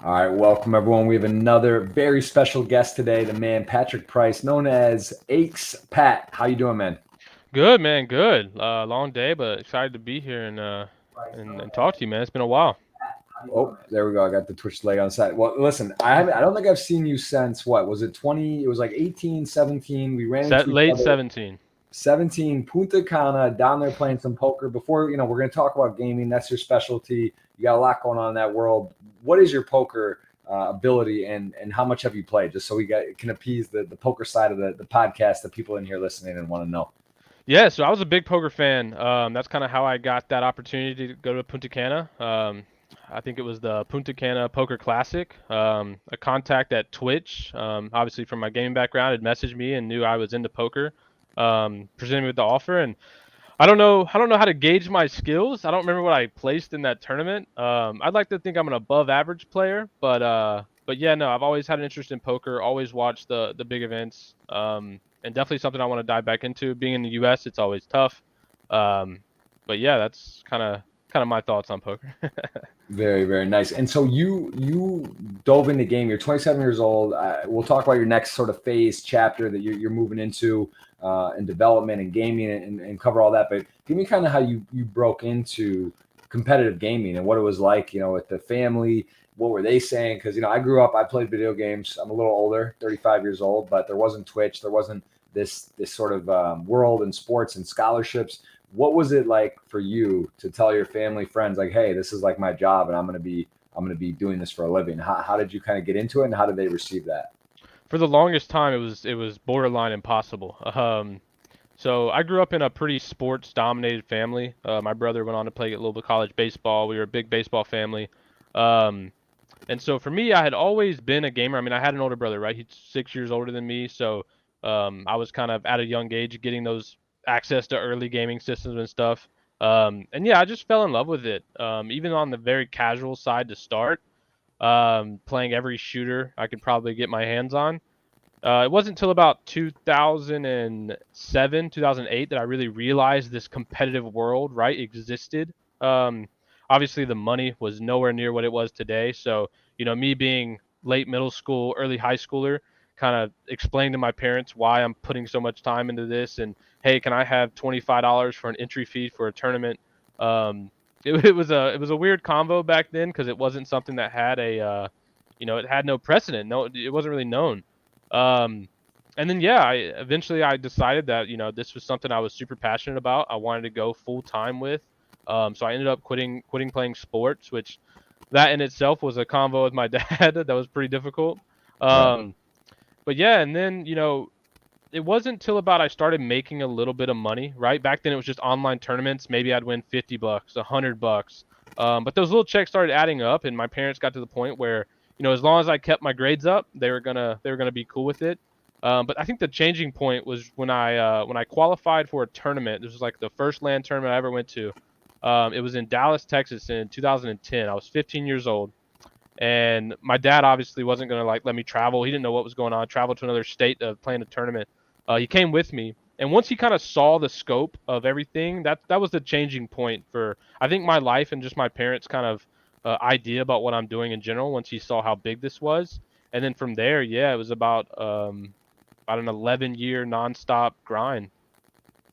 All right, welcome everyone. We have another very special guest today, the man Patrick Price, known as Aches Pat. How you doing, man? Good, man. Good. Long day, but excited to be here and talk to you, man. It's been a while. Oh, there we go. I got the Twitch leg on the side. Well, listen, I don't think I've seen you since what was it 20? It was like 18, 17. We ran Set into each late other 17. 17 Punta Cana down there playing some poker. Before we're going to talk about gaming. That's your specialty. You got a lot going on in that world. What is your poker ability, and how much have you played? Just so can appease the poker side of the podcast that people in here listening and want to know. Yeah, so I was a big poker fan. That's kind of how I got that opportunity to go to Punta Cana. I think it was the Punta Cana Poker Classic. A contact at Twitch, obviously from my gaming background, had messaged me and knew I was into poker. Presented me with the offer, and I don't know how to gauge my skills. I don't remember what I placed in that tournament. I'd like to think I'm an above average player, but yeah, no, I've always had an interest in poker. Always watched the big events. And definitely something I want to dive back into. Being in the U.S., it's always tough. Um, but yeah, that's kind of my thoughts on poker. Very, very nice. And so you dove in the game. You're 27 years old. We'll talk about your next sort of phase chapter that you're moving into in development and gaming and cover all that. But give me kind of how you broke into competitive gaming and what it was like, with the family. What were they saying? Because I grew up. I played video games. I'm a little older, 35 years old, but there wasn't Twitch. There wasn't this sort of world in sports and scholarships. What was it like for you to tell your family, friends, like, hey, this is like my job and I'm gonna be doing this for a living? How did you kind of get into it, and how did they receive that? For the longest time, it was borderline impossible. So I grew up in a pretty sports dominated family. My brother went on to play a little bit of college baseball. We were a big baseball family. Um, And so for me, I had always been a gamer. I mean, I had an older brother, right? He's 6 years older than me, so I was kind of at a young age getting those access to early gaming systems and stuff. And yeah, I just fell in love with it. Even on the very casual side to start, playing every shooter I could probably get my hands on. It wasn't until about 2007, 2008 that I really realized this competitive world, right, existed. Um, Obviously, the money was nowhere near what it was today. So, me being late middle school, early high schooler, kind of explained to my parents why I'm putting so much time into this. And hey, can I have $25 for an entry fee for a tournament? Um, it was a weird convo back then because it wasn't something that had it had no precedent. No, it wasn't really known. Um, and then yeah, I eventually decided that this was something I was super passionate about. I wanted to go full time with. So I ended up quitting playing sports, which that in itself was a convo with my dad that was pretty difficult. Right. Um, but yeah, and then it wasn't until about I started making a little bit of money. Right back then, it was just online tournaments. Maybe I'd win $50, $100. But those little checks started adding up, and my parents got to the point where as long as I kept my grades up, they were gonna be cool with it. But I think the changing point was when I qualified for a tournament. This was like the first LAN tournament I ever went to. It was in Dallas, Texas, in 2010. I was 15 years old, and my dad obviously wasn't gonna like let me travel. He didn't know what was going on. Travel to another state to play in a tournament. He came with me, and once he kind of saw the scope of everything, that was the changing point for I think my life and just my parents' kind of idea about what I'm doing in general. Once he saw how big this was, and then from there, yeah, it was about an 11-year nonstop grind.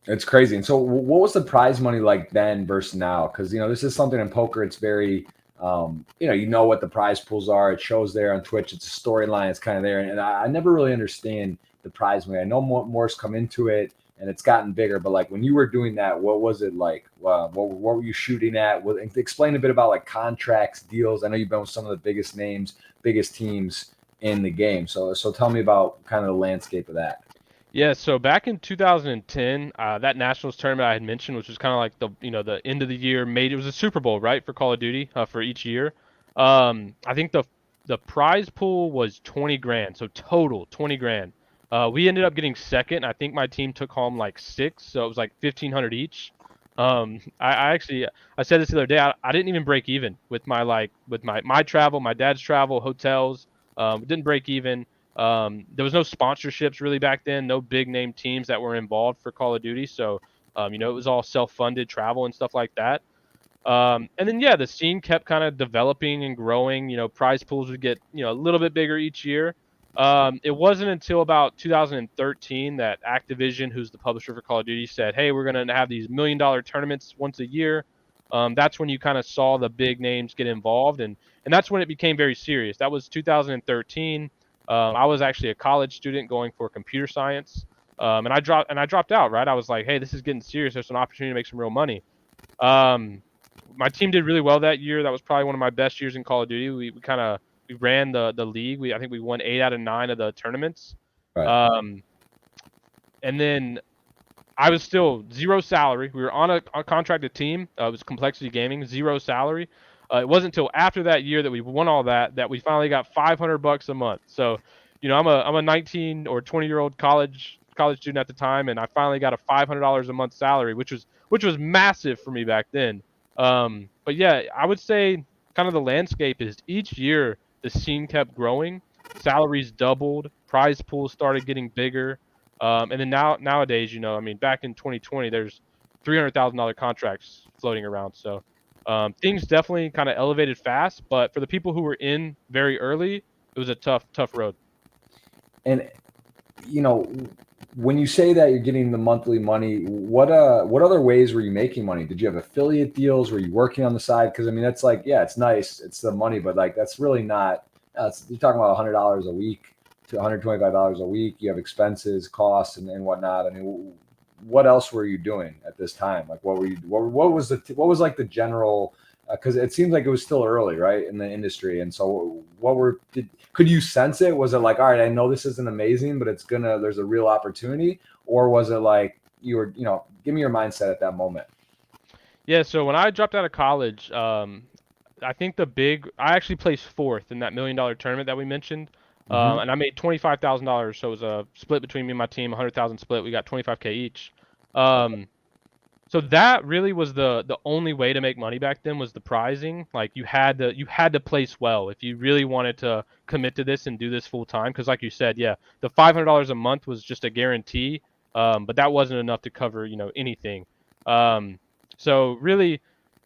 It's crazy. And so, what was the prize money like then versus now? Because this is something in poker. It's very, you know what the prize pools are. It shows there on Twitch. It's a storyline. It's kind of there, and I never really understand the prize money. I know more's come into it, and it's gotten bigger. But like when you were doing that, what was it like? What were you shooting at? Explain a bit about like contracts, deals. I know you've been with some of the biggest names, biggest teams in the game. So tell me about kind of the landscape of that. Yeah, so back in 2010, that Nationals tournament I had mentioned, which was kind of like the end of the year made it was a Super Bowl, right, for Call of Duty for each year. I think the prize pool was 20 grand, so total 20 grand. We ended up getting second. I think my team took home like six, so it was like 1,500 each. I actually I said this the other day. I didn't even break even with my travel, my dad's travel, hotels. Didn't break even. There was no sponsorships really back then, no big name teams that were involved for Call of Duty. So, it was all self-funded travel and stuff like that. And then, yeah, the scene kept kind of developing and growing. Prize pools would get, a little bit bigger each year. It wasn't until about 2013 that Activision, who's the publisher for Call of Duty, said, "Hey, we're going to have these $1 million tournaments once a year." That's when you kind of saw the big names get involved, and that's when it became very serious. That was 2013. I was actually a college student going for computer science, and I dropped out. Right, I was like, "Hey, this is getting serious. There's an opportunity to make some real money." Um, my team did really well that year. That was probably one of my best years in Call of Duty. We ran the league. I think we won 8 out of 9 of the tournaments. Right. Um, and then I was still zero salary. We were on a contracted team. It was Complexity Gaming, zero salary. It wasn't until after that year that we won all that we finally got $500 a month. So, I'm a 19 or 20-year-old college student at the time, and I finally got a $500 a month salary, which was massive for me back then. But yeah, I would say kind of the landscape is each year the scene kept growing, salaries doubled, prize pools started getting bigger. And then nowadays, back in 2020, there's $300,000 contracts floating around. So things definitely kind of elevated fast, but for the people who were in very early, it was a tough road. And you know, when you say that you're getting the monthly money, what other ways were you making money? Did you have affiliate deals? Were you working on the side? Because I mean, that's like, yeah, it's nice, it's the money, but like that's really not. You're talking about $100 a week to $125 a week. You have expenses, costs, and whatnot. I mean, what else were you doing at this time? Like, what were you? What was like the general? Because it seems like it was still early, right, in the industry. And so, could you sense it? Was it like, all right, I know this isn't amazing, but there's a real opportunity, or was it like you were, give me your mindset at that moment? Yeah. So when I dropped out of college, I think I actually placed fourth in that $1 million tournament that we mentioned. Mm-hmm. And I made $25,000. So it was a split between me and my team, 100,000 split. We got 25K each. Um, So that really was the only way to make money back then was the prizing. Like you had to place well if you really wanted to commit to this and do this full time. Because like you said, yeah, the $500 a month was just a guarantee, but that wasn't enough to cover anything. Um, so really,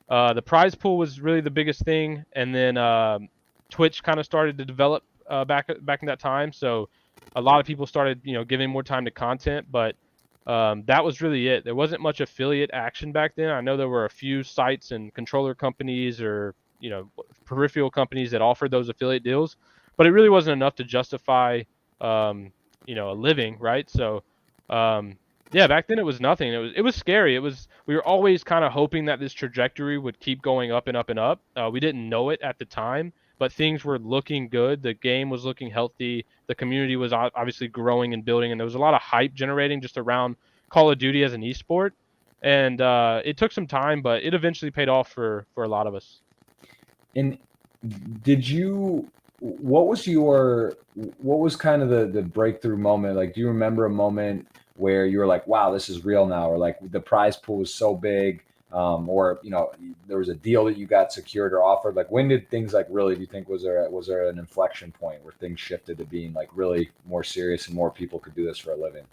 the prize pool was really the biggest thing, and then Twitch kind of started to develop back in that time. So a lot of people started giving more time to content, but that was really it. There wasn't much affiliate action back then. I know there were a few sites and controller companies or peripheral companies that offered those affiliate deals, but it really wasn't enough to justify a living, right? So yeah, back then it was nothing. It was scary. We were always kind of hoping that this trajectory would keep going up and up and up. We didn't know it at the time, but things were looking good. The game was looking healthy. The community was obviously growing and building, and there was a lot of hype generating just around Call of Duty as an esport. And it took some time, but it eventually paid off for a lot of us. And did you? What was kind of the breakthrough moment? Like, do you remember a moment where you were like, "Wow, this is real now," or like the prize pool was so big, or there was a deal that you got secured or offered? Like, when did things like really? Do you think was there an inflection point where things shifted to being like really more serious and more people could do this for a living?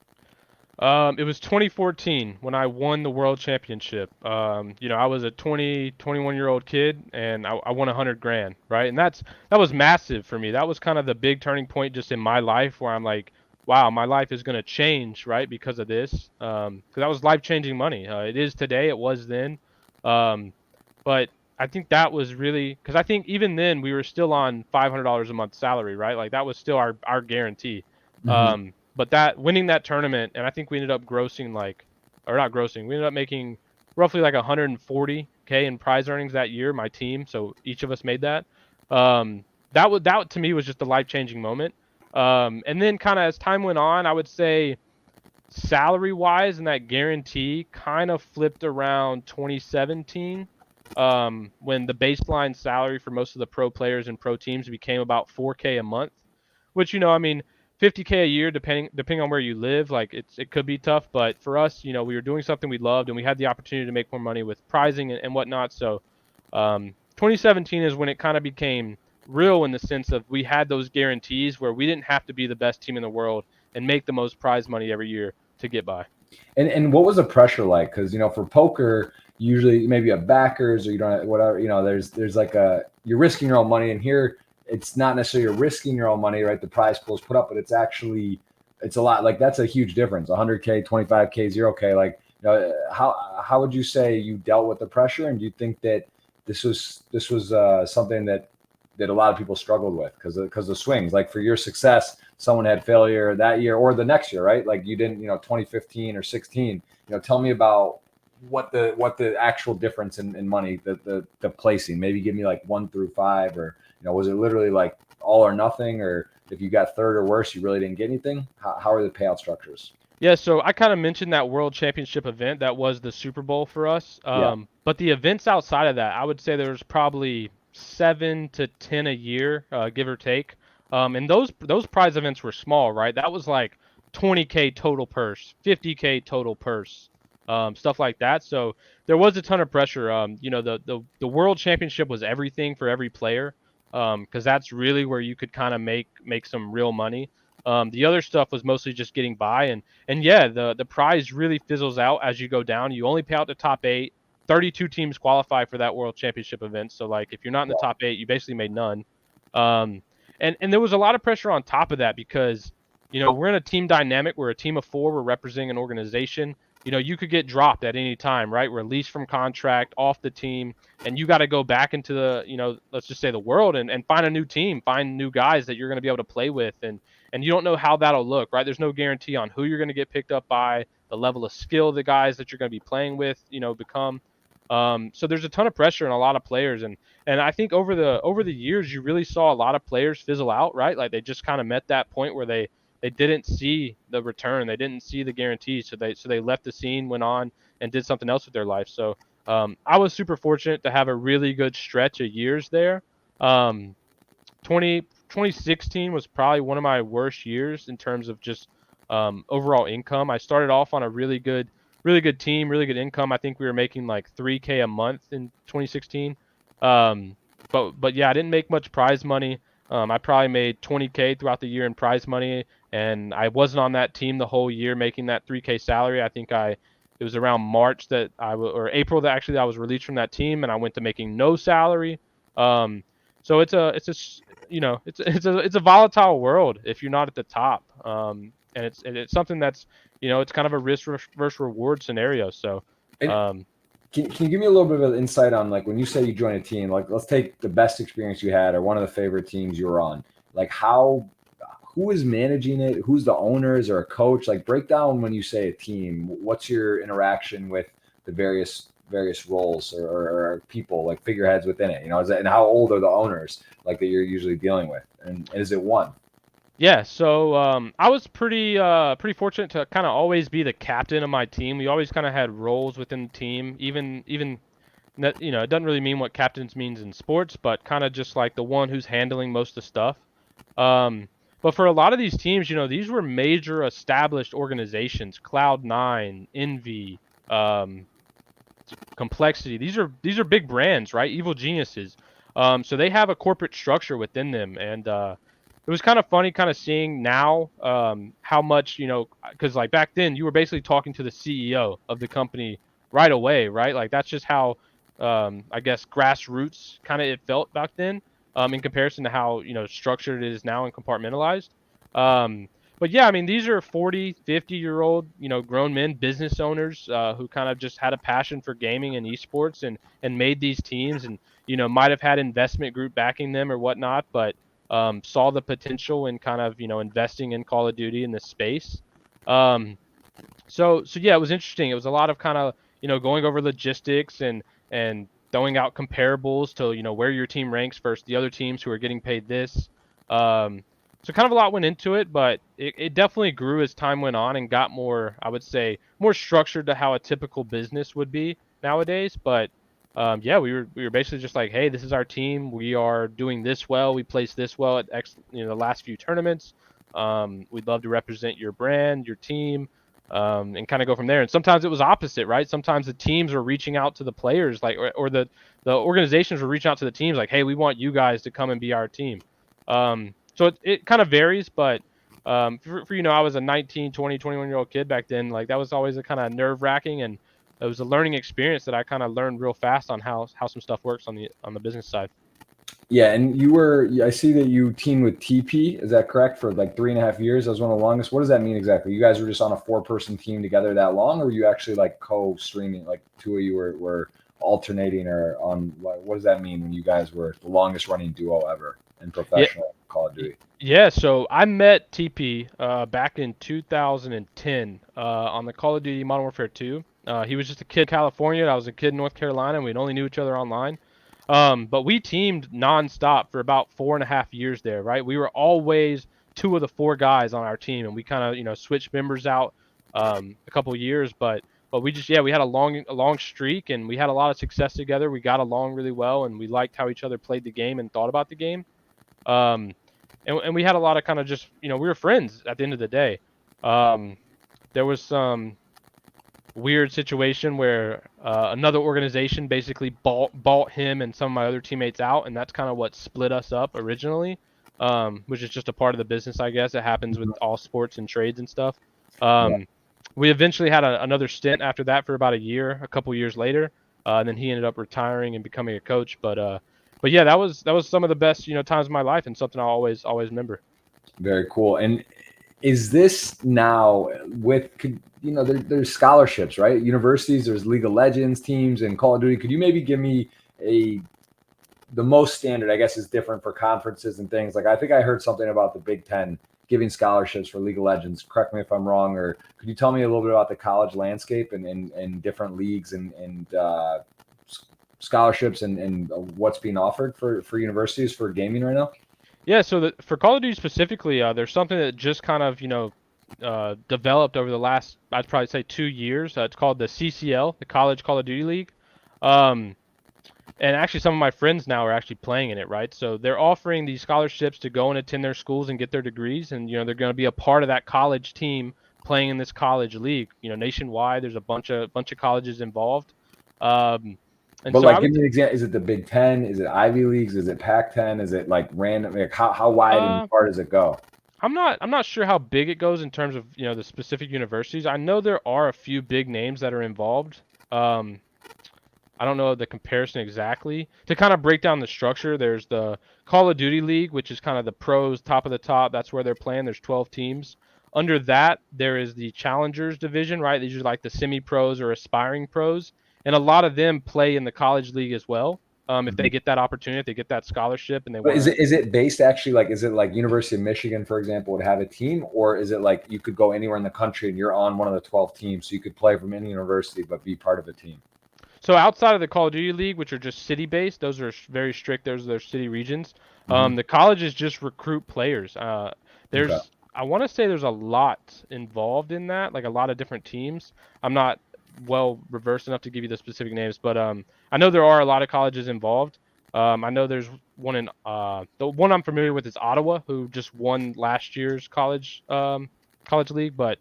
It was 2014 when I won the world championship. I was a 21-year-old kid, and I won 100 grand, right? And that was massive for me. That was kind of the big turning point just in my life where I'm like, wow, my life is going to change, right, because of this. Because that was life-changing money. It is today. It was then. Um, but I think that was really because I think even then we were still on $500 a month salary, right? Like that was still our guarantee. Mm-hmm. But that winning that tournament, and I think we ended up grossing or not grossing, we ended up making roughly like 140K in prize earnings that year, my team. So each of us made that. That to me was just a life changing moment. And then kind of as time went on, I would say salary wise and that guarantee kind of flipped around 2017 when the baseline salary for most of the pro players and pro teams became about 4K a month, which 50K a year depending on where you live, like it could be tough, but for us, we were doing something we loved and we had the opportunity to make more money with prizing and whatnot. So 2017 is when it kind of became real in the sense of we had those guarantees where we didn't have to be the best team in the world and make the most prize money every year to get by. And what was the pressure like? Because for poker, usually maybe you have backers or you don't have whatever, there's like you're risking your own money, and here it's not necessarily you're risking your own money, right? The prize pool is put up, but it's a lot. Like that's a huge difference. 100K, 25K, 0K. Like, how would you say you dealt with the pressure? And do you think that this was something that a lot of people struggled with because of swings? Like for your success, someone had failure that year or the next year, right? Like you didn't, 2015 or 16. Tell me about what the actual difference in money, the placing. Maybe give me like 1 through 5, or was it literally like all or nothing, or if you got third or worse, you really didn't get anything? How are the payout structures? Yeah, so I kind of mentioned that World Championship event that was the Super Bowl for us. Yeah. But the events outside of that, I would say there's probably 7 to 10 a year, give or take. And those prize events were small, right? That was like 20K total purse, 50K total purse, stuff like that. So there was a ton of pressure. The World Championship was everything for every player, because that's really where you could kind of make some real money. The other stuff was mostly just getting by, and yeah, the prize really fizzles out as you go down. You only pay out the top 8. 32 teams qualify for that World Championship event. So like if you're not in the Yeah. top 8, you basically made none. And there was a lot of pressure on top of that because we're in a team dynamic. We're a team of 4. We're representing an organization. You could get dropped at any time, right? Released from contract, off the team, and you got to go back into the, let's just say the world and find a new team, find new guys that you're going to be able to play with. And you don't know how that'll look, right? There's no guarantee on who you're going to get picked up by, the level of skill the guys that you're going to be playing with, become. So there's a ton of pressure on a lot of players, and I think over the years you really saw a lot of players fizzle out, right? Like they just kind of met that point where they didn't see the return, they didn't see the guarantee, so they left the scene, went on and did something else with their life. So I was super fortunate to have a really good stretch of years there. 2016 was probably one of my worst years in terms of just overall income. I started off on a really good team, really good income. I think we were making like 3K a month in 2016. But yeah, I didn't make much prize money. I probably made 20K throughout the year in prize money, and I wasn't on that team the whole year making that 3K salary. I think it was around March or April that actually I was released from that team, and I went to making no salary. So it's a volatile world if you're not at the top. And it's something that's it's kind of a risk versus reward scenario. So And um, can you give me a little bit of insight on, like, when you say you join a team, like let's take the best experience you had or one of the favorite teams you were on, like who is managing it? Who's the owners or a coach? Like break down when you say a team, what's your interaction with the various roles or people, like figureheads within it, and how old are the owners like that you're usually dealing with? And is it one? Yeah, so I was pretty fortunate to kind of always be the captain of my team. We always kind of had roles within the team, even that, it doesn't really mean what captains means in sports, but kind of just like the one who's handling most of the stuff. Um, but for a lot of these teams, these were major established organizations: Cloud9, Envy, Complexity. These are big brands, right? Evil geniuses. So they have a corporate structure within them, and it was kind of funny, kind of seeing now how much because like back then you were basically talking to the CEO of the company right away, right? Like that's just how I guess grassroots kind of it felt back then, in comparison to how structured it is now and compartmentalized. Um, but yeah, I mean, these are 40, 50-year-old, grown men, business owners, who kind of just had a passion for gaming and esports and made these teams, and might have had investment group backing them or whatnot, but saw the potential in kind of investing in Call of Duty in this space. Um, so yeah, it was interesting. It was a lot of kind of going over logistics and throwing out comparables to where your team ranks versus the other teams who are getting paid this. So kind of a lot went into it, but it definitely grew as time went on and got more, I would say, more structured to how a typical business would be nowadays. But yeah, we were basically just like, hey, this is our team. We are doing this well. We placed this well at the last few tournaments. We'd love to represent your brand, your team, and kind of go from there. And sometimes it was opposite, right? Sometimes the teams were reaching out to the players, like, or the organizations were reaching out to the teams, like, hey, we want you guys to come and be our team. So it kind of varies, but for I was a 19, 20, 21-year-old kid back then. Like that was always a kind of nerve wracking, and it was a learning experience that I kind of learned real fast on how some stuff works on the business side. Yeah, and I see that you teamed with TP. Is that correct? For like 3.5 years. That was one of the longest. What does that mean exactly? You guys were just on a 4-person team together that long, or were you actually like co-streaming, like two of you were alternating or on, like, what does that mean when you guys were the longest running duo ever in Yeah. professional Call of Duty? Yeah, so I met TP back in 2010 on the Call of Duty Modern Warfare 2. He was just a kid in California. I was a kid in North Carolina, and we'd only knew each other online. But we teamed nonstop for about 4.5 years there, right? We were always two of the four guys on our team, and we kind of, switched members out a couple years, but we just, yeah, we had a long streak, and we had a lot of success together. We got along really well, and we liked how each other played the game and thought about the game. Um, and we had a lot of kind of just, we were friends at the end of the day. There was some weird situation where another organization basically bought him and some of my other teammates out, and that's kind of what split us up originally, which is just a part of the business, I guess. It happens with all sports and trades and stuff. Yeah. We eventually had another stint after that for about a couple years later, and then he ended up retiring and becoming a coach. But yeah, that was some of the best times of my life, and something I'll always remember. Very cool. And is this now with, there's scholarships, right? Universities, there's League of Legends teams and Call of Duty. Could you maybe give me the most standard, I guess, is different for conferences and things. Like, I think I heard something about the Big Ten giving scholarships for League of Legends. Correct me if I'm wrong, or could you tell me a little bit about the college landscape and different leagues and scholarships and what's being offered for universities for gaming right now? Yeah, so for Call of Duty specifically, there's something that just kind of developed over the last, I'd probably say, 2 years. It's called the CCL, the College Call of Duty League. And actually, some of my friends now are actually playing in it, right? So they're offering these scholarships to go and attend their schools and get their degrees, and they're going to be a part of that college team playing in this college league. Nationwide, there's a bunch of colleges involved. And but so like, give me an example. Is it the Big Ten? Is it Ivy Leagues? Is it Pac-10? Is it like random? Like, how wide and far does it go? I'm not sure how big it goes in terms of the specific universities. I know there are a few big names that are involved. I don't know the comparison exactly. To kind of break down the structure, there's the Call of Duty League, which is kind of the pros, top of the top. That's where they're playing. There's 12 teams. Under that, there is the Challengers division, right? These are like the semi-pros or aspiring pros. And a lot of them play in the college league as well. If they get that opportunity, if they get that scholarship, and they want. Is it based actually, like, is it like University of Michigan, for example, would have a team, or is it like you could go anywhere in the country and you're on one of the 12 teams, so you could play from any university but be part of a team? So outside of the Call of Duty League, which are just city-based, those are very strict. Those are their city regions. The colleges just recruit players. There's, okay. I want to say there's a lot involved in that, like a lot of different teams. I'm not well reversed enough to give you the specific names, but I know there are a lot of colleges involved. I know there's one in the one I'm familiar with is Ottawa, who just won last year's college league. But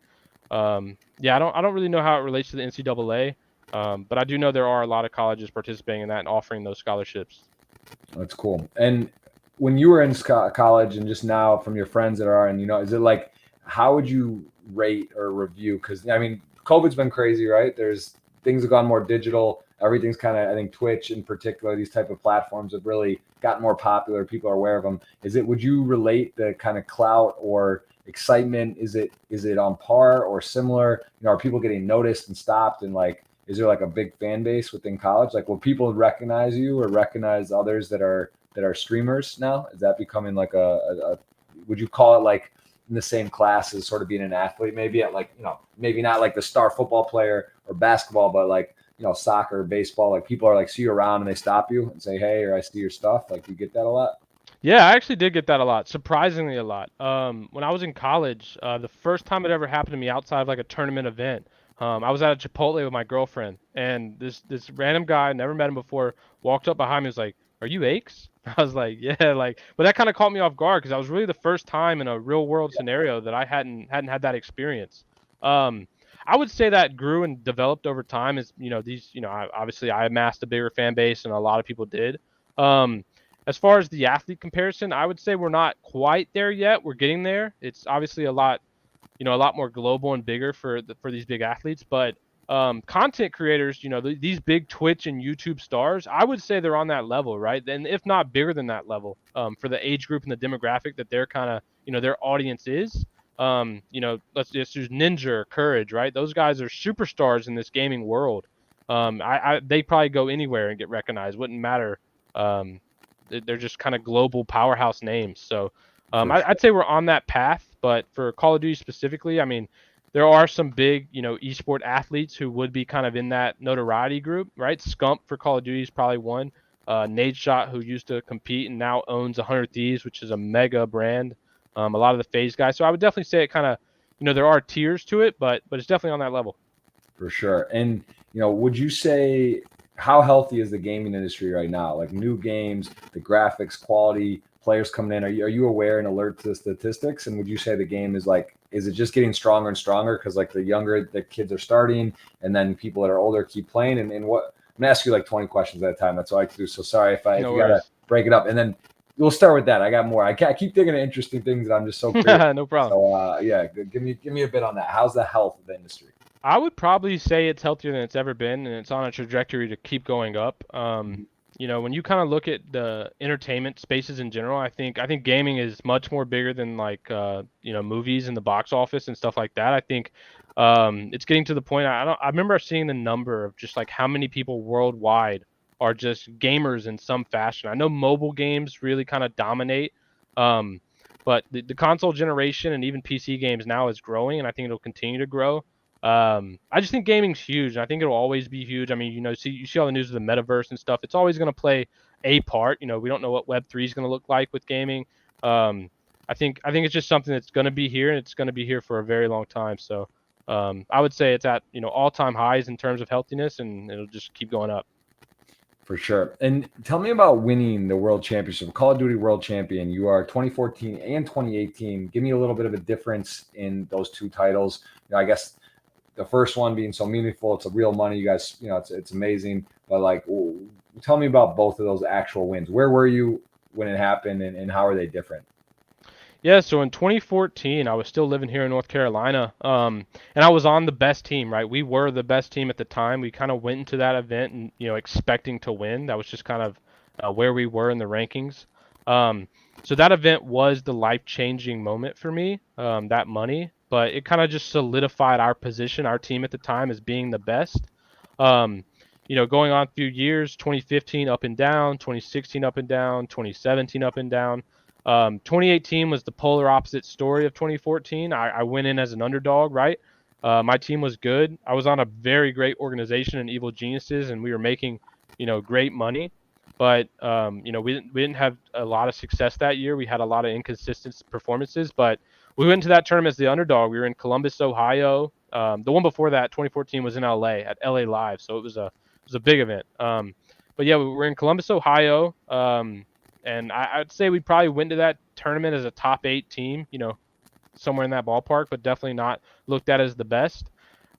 yeah, I don't really know how it relates to the NCAA. But I do know there are a lot of colleges participating in that and offering those scholarships. That's cool. And when you were in college and just now from your friends that are, and is it like, how would you rate or review? Because I mean, COVID's been crazy, right? There's things have gone more digital. Everything's kind of, I think Twitch in particular, these type of platforms have really gotten more popular. People are aware of them. Would you relate the kind of clout or excitement? Is it on par or similar? Are people getting noticed and stopped, and like, is there like a big fan base within college? Like, will people recognize you or recognize others that are streamers now? Is that becoming like would you call it like in the same class as sort of being an athlete, maybe at like, maybe not like the star football player or basketball, but like, soccer, baseball, like people are like, see you around and they stop you and say, hey, or I see your stuff. Like, you get that a lot? Yeah, I actually did get that a lot, surprisingly a lot. When I was in college, the first time it ever happened to me outside of like a tournament event, I was at a Chipotle with my girlfriend, and this random guy, never met him before, walked up behind me and was like, "Are you Aches?" I was like, "Yeah," like, but that kind of caught me off guard because I was really the first time in a real world scenario that I hadn't had that experience. I would say that grew and developed over time as, obviously I amassed a bigger fan base and a lot of people did. As far as the athlete comparison, I would say we're not quite there yet. We're getting there. It's obviously a lot more global and bigger for these big athletes, but content creators, these big Twitch and YouTube stars, I would say they're on that level, right? And if not bigger than that level, for the age group and the demographic that they're kind of, their audience is. Let's just use Ninja or Courage, right? Those guys are superstars in this gaming world. They probably go anywhere and get recognized. Wouldn't matter. They're just kind of global powerhouse names. So I'd say we're on that path. But for Call of Duty specifically, I mean, there are some big, esport athletes who would be kind of in that notoriety group, right? Scump for Call of Duty is probably one. Nade Shot, who used to compete and now owns 100 Thieves, which is a mega brand. A lot of the FaZe guys. So I would definitely say it kind of, there are tiers to it, but it's definitely on that level. For sure. And, would you say, how healthy is the gaming industry right now? Like new games, the graphics quality, players coming in. Are you aware and alert to the statistics? And would you say the game is it just getting stronger and stronger because like the younger the kids are starting and then people that are older keep playing? And what, I'm gonna ask you like 20 questions at a time. That's all I can do. So sorry if you gotta break it up. And then we'll start with that. I got more. I keep thinking of interesting things that I'm just so curious. No problem. So give me a bit on that. How's the health of the industry? I would probably say it's healthier than it's ever been, and it's on a trajectory to keep going up. When you kind of look at the entertainment spaces in general, I think gaming is much more bigger than like movies and the box office and stuff like that. I think it's getting to the point. I remember seeing the number of just like how many people worldwide are just gamers in some fashion. I know mobile games really kind of dominate, but the console generation and even PC games now is growing, and I think it'll continue to grow. I just think gaming's huge, and I think it'll always be huge. I mean, you see all the news of the metaverse and stuff. It's always going to play a part. We don't know what Web3 is going to look like with gaming. I think it's just something that's going to be here, and it's going to be here for a very long time. So I would say it's at all-time highs in terms of healthiness, and it'll just keep going up. For sure. And tell me about winning the World Championship, Call of Duty World Champion. You are 2014 and 2018. Give me a little bit of a difference in those two titles. I guess the first one being so meaningful, it's a real money. You guys, it's amazing. But like, tell me about both of those actual wins. Where were you when it happened, and how are they different? Yeah, so in 2014, I was still living here in North Carolina, and I was on the best team, right? We were the best team at the time. We kind of went into that event and, expecting to win. That was just kind of where we were in the rankings. So that event was the life-changing moment for me, that money, but it kind of just solidified our position, our team at the time, as being the best. Going on a few years, 2015 up and down, 2016 up and down, 2017 up and down. 2018 was the polar opposite story of 2014. I went in as an underdog, right? My team was good. I was on a very great organization in Evil Geniuses, and we were making, great money. But, we didn't have a lot of success that year. We had a lot of inconsistent performances, but we went into that tournament as the underdog. We were in Columbus, Ohio. The one before that, 2014, was in LA at LA Live. So it was a big event. But yeah, we were in Columbus, Ohio. And I'd say we probably went to that tournament as a top 8 team, somewhere in that ballpark, but definitely not looked at as the best.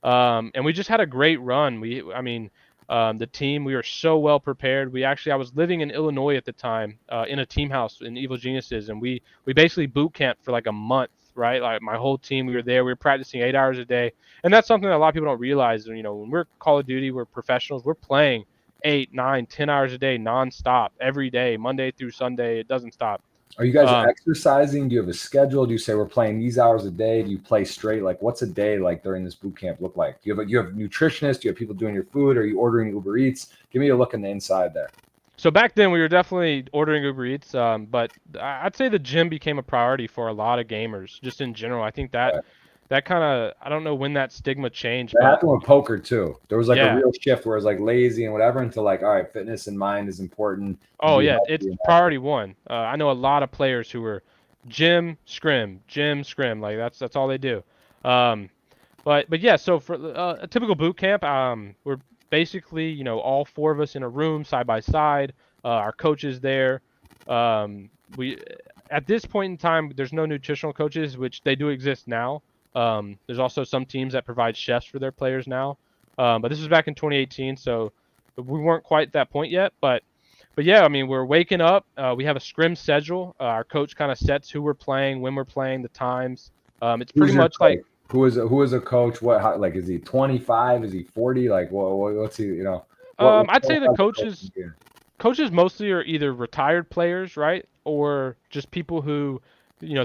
And we just had a great run. The team, we were so well prepared. I was living in Illinois at the time, in a team house in Evil Geniuses, and we basically boot camped for like a month, right? Like my whole team, we were there. We were practicing 8 hours a day, and that's something that a lot of people don't realize. When we're Call of Duty, we're professionals. We're playing 8, 9, 10 hours a day, nonstop, every day, Monday through Sunday. It doesn't stop. Are you guys exercising? Do you have a schedule? Do you say we're playing these hours a day? Do you play straight? Like, what's a day like during this boot camp look like? Do you have nutritionists? Do you have people doing your food? Are you ordering Uber Eats? Give me a look in the inside there. So back then, we were definitely ordering Uber Eats, but I'd say the gym became a priority for a lot of gamers, just in general. I think that kind of, I don't know when that stigma changed. That happened with poker too. There was like a real shift where it was like lazy and whatever, until like, all right, fitness and mind is important. Oh yeah, it's priority one. I know a lot of players who were gym, scrim. Like that's all they do. But yeah, so for a typical boot camp, we're basically, all 4 of us in a room side by side. Our coach is there. We at this point in time, there's no nutritional coaches, which they do exist now. There's also some teams that provide chefs for their players now. But this was back in 2018, so we weren't quite at that point yet. But yeah, we're waking up. We have a scrim schedule. Our coach kind of sets who we're playing, when we're playing, the times. It's pretty much like Who is a coach? Like is he 25? Is he 40? Like what's he? What I'd say the does a coach do? coaches mostly are either retired players, right, or just people who,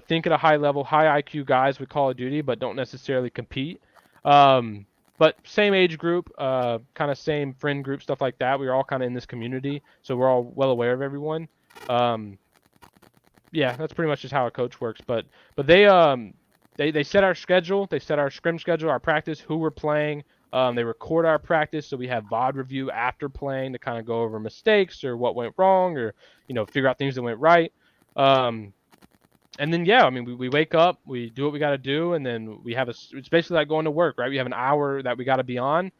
think at a high level, high IQ guys with Call of Duty, but don't necessarily compete. Um, but same age group, kind of same friend group, stuff like that. We're all kind of in this community, so we're all well aware of everyone. Um, yeah, that's pretty much just how a coach works. But they set our schedule, they set our scrim schedule, our practice, who we're playing. They record our practice, so we have VOD review after playing to kind of go over mistakes or what went wrong, or figure out things that went right. And then yeah, I mean we wake up, we do what we got to do, and then we have it's basically like going to work, right? We have an hour that we got to be on.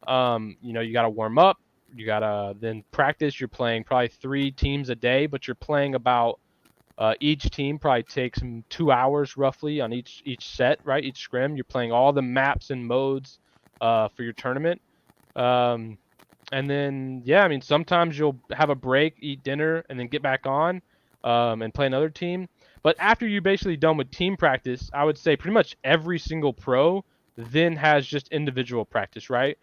You got to warm up, you got to then practice. You're playing probably 3 teams a day, but you're playing about each team probably takes 2 hours roughly on each set, right? Each scrim. You're playing all the maps and modes for your tournament. Um, and then, yeah, I mean, sometimes you'll have a break, eat dinner, and then get back on and play another team. But after you're basically done with team practice, I would say pretty much every single pro then has just individual practice, right?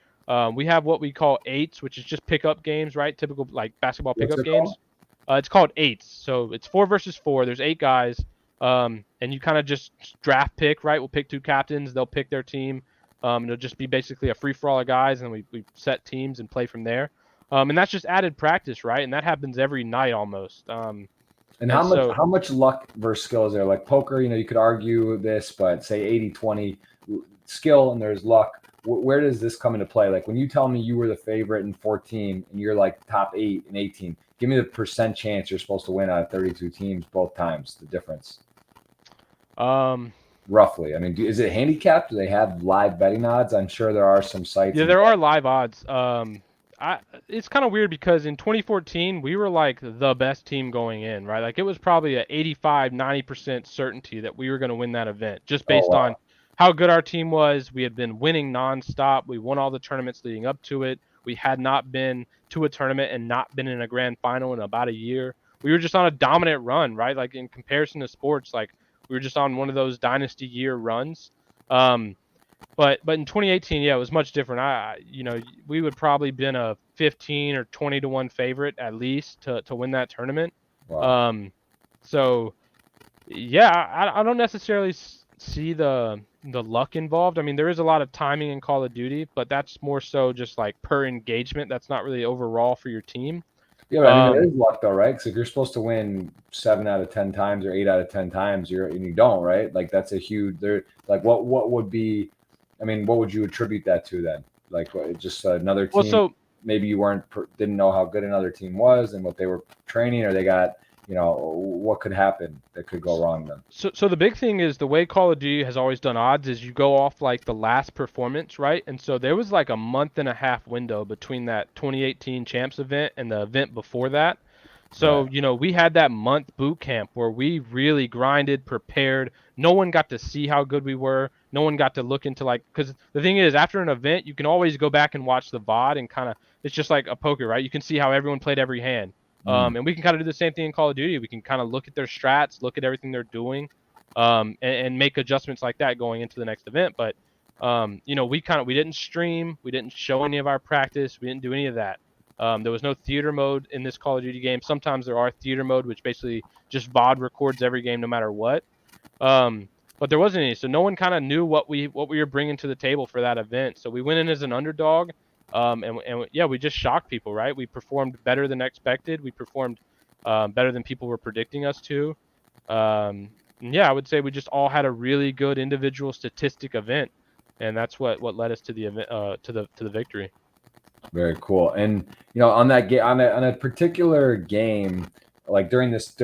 We have what we call eights, which is just pickup games, right? Typical like basketball What's pickup it called? games. It's called eights. So it's 4 versus 4. There's 8 guys. And you kind of just draft pick, right? We'll pick 2 captains. They'll pick their team. It'll just be basically a free for all of guys, and we set teams and play from there. And that's just added practice, right? And that happens every night almost. And And so, how much luck versus skill is there? Like poker, you could argue this, but say 80-20 skill and there's luck. Where does this come into play? Like when you tell me you were the favorite in 14 and you're like top 8 in 18, give me the percent chance you're supposed to win out of 32 teams both times, the difference. um, Roughly. I mean, is it handicapped? Do they have live betting odds? I'm sure there are some sites. yeah, there are live odds. It's kind of weird because in 2014 we were like the best team going in, right? Like it was probably a 85-90% certainty that we were going to win that event just Oh, based wow. on how good our team was. We had been winning nonstop. We won all the tournaments leading up to it. We had not been to a tournament and not been in a grand final in about a year. We were just on a dominant run, right? Like in comparison to sports, like we were just on one of those dynasty year runs. But in 2018, yeah, it was much different. We would probably been a 15 or 20 to 1 favorite at least to win that tournament. Wow. So yeah, I don't necessarily see the luck involved. I mean, there is a lot of timing in Call of Duty, but that's more so just like per engagement. That's not really overall for your team. Yeah, but I mean, there Um, is luck though, right? Because if you're supposed to win 7 out of 10 times or 8 out of 10 times, and you don't, right? Like that's a huge. Like what would be? I mean, what would you attribute that to then? Like just another well, team? so Maybe you didn't know how good another team was and what they were training, or they got what could happen that could go wrong then. So the big thing is the way Call of Duty has always done odds is you go off like the last performance, right? And so there was like a month and a half window between that 2018 champs event and the event before that. So, Right. we had that month boot camp where we really grinded, prepared. No one got to see how good we were. No one got to look into because the thing is, after an event, you can always go back and watch the VOD and kind of, it's just like a poker, right? You can see how everyone played every hand. Mm. And we can kind of do the same thing in Call of Duty. We can kind of look at their strats, look at everything they're doing, and make adjustments like that going into the next event. But, we didn't stream. We didn't show any of our practice. We didn't do any of that. There was no theater mode in this Call of Duty game. Sometimes there are theater mode, which basically just VOD records every game no matter what. But there wasn't any, so no one kind of knew what we were bringing to the table for that event. So we went in as an underdog, and yeah, we just shocked people, right? We performed better than expected. We performed better than people were predicting us to. And yeah, I would say we just all had a really good individual statistic event, and that's what led us to the event, to the victory. Very cool. And on that game, on a particular game, like during this,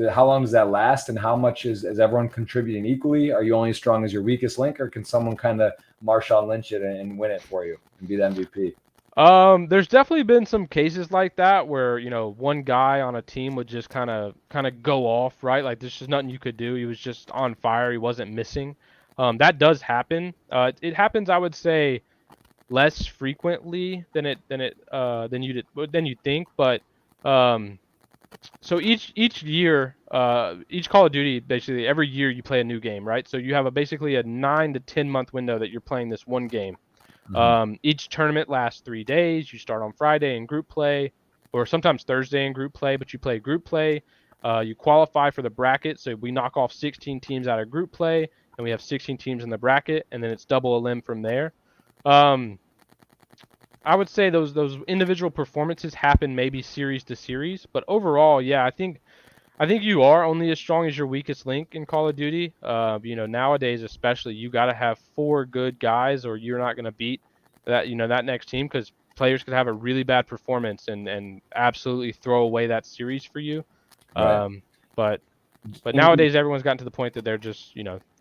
how long does that last, and how much is everyone contributing equally? Are you only as strong as your weakest link, or can someone kind of Marshawn Lynch it and win it for you and be the MVP? There's definitely been some cases like that where, one guy on a team would just kind of go off, right? Like there's just nothing you could do. He was just on fire. He wasn't missing. That does happen. It happens, I would say, less frequently than you think, but So each year, each Call of Duty, basically every year you play a new game, right? So you have basically a 9 to 10 month window that you're playing this one game. Hmm. Each tournament lasts 3 days. You start on Friday in group play, or sometimes Thursday in group play, but you play group play. You qualify for the bracket, so we knock off 16 teams out of group play, and we have 16 teams in the bracket, and then it's double elim from there. Um, I would say those individual performances happen maybe series to series, but overall, yeah, I think you are only as strong as your weakest link in Call of Duty. Nowadays especially, you got to have four good guys, or you're not going to beat that next team, because players could have a really bad performance and absolutely throw away that series for you. Right. Um, but but And, nowadays everyone's gotten to the point that they're just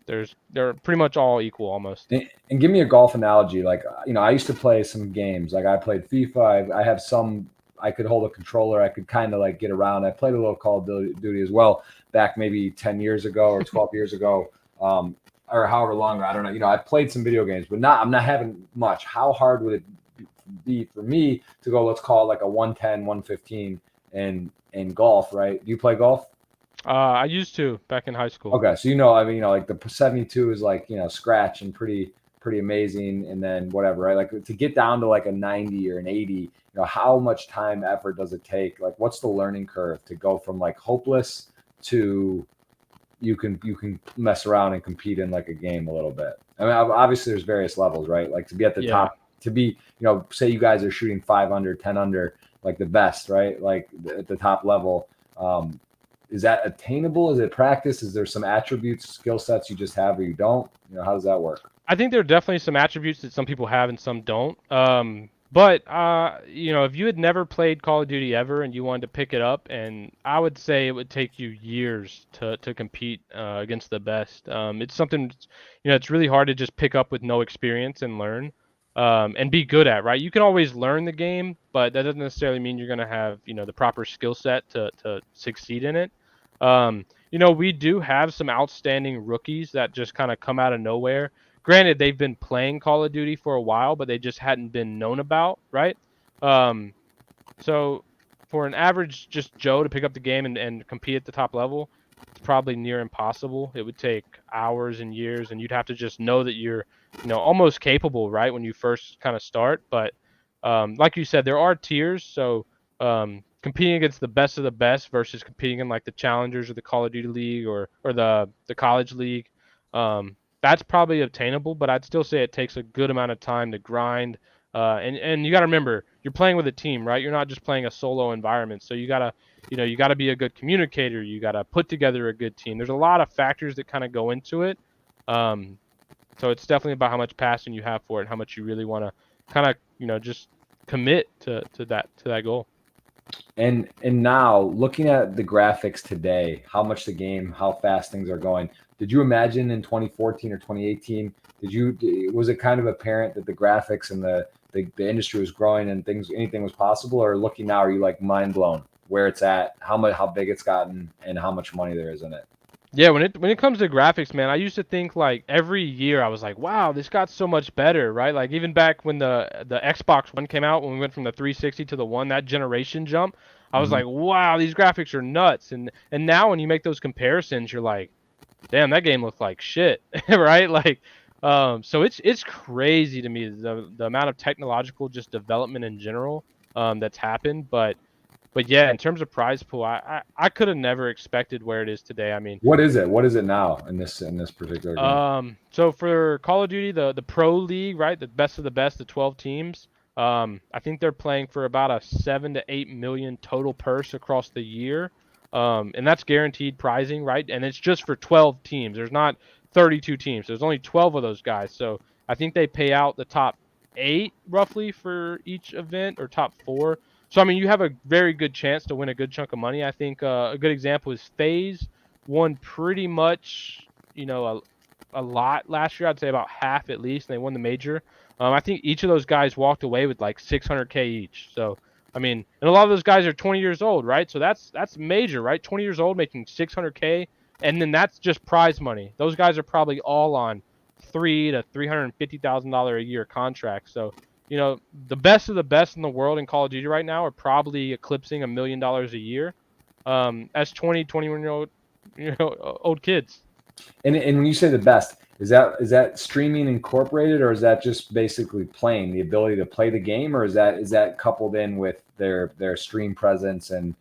they're pretty much all equal almost. and give me a golf analogy. Like, I used to play some games. Like I played FIFA. I have some. I could hold a controller. I could kind of like get around. I played a little Call of Duty as well back maybe 10 years ago or 12 years ago, or however long. I don't know. I played some video games, but I'm not having much. How hard would it be for me to go? Let's call it like a 110, 115 in golf, right? Do you play golf? I used to back in high school. Okay, so I mean, like the 72 is like scratch and pretty amazing, and then whatever, right? Like to get down to like a 90 or an 80, how much time effort does it take? Like, what's the learning curve to go from like hopeless to you can mess around and compete in like a game a little bit? I mean, obviously there's various levels, right? Like to be at the Yeah. top, to be say you guys are shooting 5 under, 10 under, like the best, right? Like at the top level. Is that attainable? Is it practice? Is there some attributes, skill sets you just have or you don't? How does that work? I think there are definitely some attributes that some people have and some don't. But if you had never played Call of Duty ever and you wanted to pick it up, and I would say it would take you years to compete against the best. It's something, it's really hard to just pick up with no experience and learn, and be good at, right? You can always learn the game, but that doesn't necessarily mean you're going to have, the proper skill set to succeed in it. We do have some outstanding rookies that just kind of come out of nowhere. Granted, they've been playing Call of Duty for a while, but they just hadn't been known about, right? Um, so for an average just Joe to pick up the game and compete at the top level, it's probably near impossible. It would take hours and years, and you'd have to just know that you're, almost capable, right, when you first kind of start. But like you said, there are tiers. So competing against the best of the best versus competing in like the challengers or the Call of Duty League or the college league, that's probably obtainable. But I'd still say it takes a good amount of time to grind. And you got to remember, you're playing with a team, right? You're not just playing a solo environment. So you gotta be a good communicator. You gotta put together a good team. There's a lot of factors that kind of go into it. Um, so it's definitely about how much passion you have for it, and how much you really want to kind of, just commit to that goal. And now looking at the graphics today, how much the game, how fast things are going. Did you imagine in 2014 or 2018? Was it kind of apparent that the graphics and the industry was growing and anything was possible? Or looking now, are you like mind blown where it's at, how big it's gotten, and how much money there is in it? Yeah, when it comes to graphics, man, I used to think like every year I was like, wow, this got so much better, right? Like even back when the Xbox One came out, when we went from the 360 to the One, that generation jump, I was Mhm. like, wow, these graphics are nuts. And now when you make those comparisons, you're like, damn, that game looked like shit, right? Like, so it's crazy to me the amount of technological just development in general that's happened. But yeah, in terms of prize pool, I could have never expected where it is today. I mean, What is it? What is it now in this particular game? so for Call of Duty, the Pro League, right, the best of the best, the 12 teams. I think they're playing for about a 7 to 8 million total purse across the year, and that's guaranteed prizing, right? And it's just for 12 teams. There's not 32 teams. There's only 12 of those guys. So I think they pay out the top 8 roughly for each event, or top 4. So I mean, you have a very good chance to win a good chunk of money. I think a good example is FaZe won pretty much, a lot last year. I'd say about half at least, and they won the major. I think each of those guys walked away with like 600K each. So I mean, and a lot of those guys are 20 years old, right? So that's major, right? 20 years old making 600K, and then that's just prize money. Those guys are probably all on $300,000 to $350,000 a year contracts. So the best of the best in the world in Call of Duty right now are probably eclipsing $1 million a year. as 20, 21-year-old, old kids. And when you say the best, is that streaming incorporated, or is that just basically playing, the ability to play the game, or is that coupled in with their stream presence and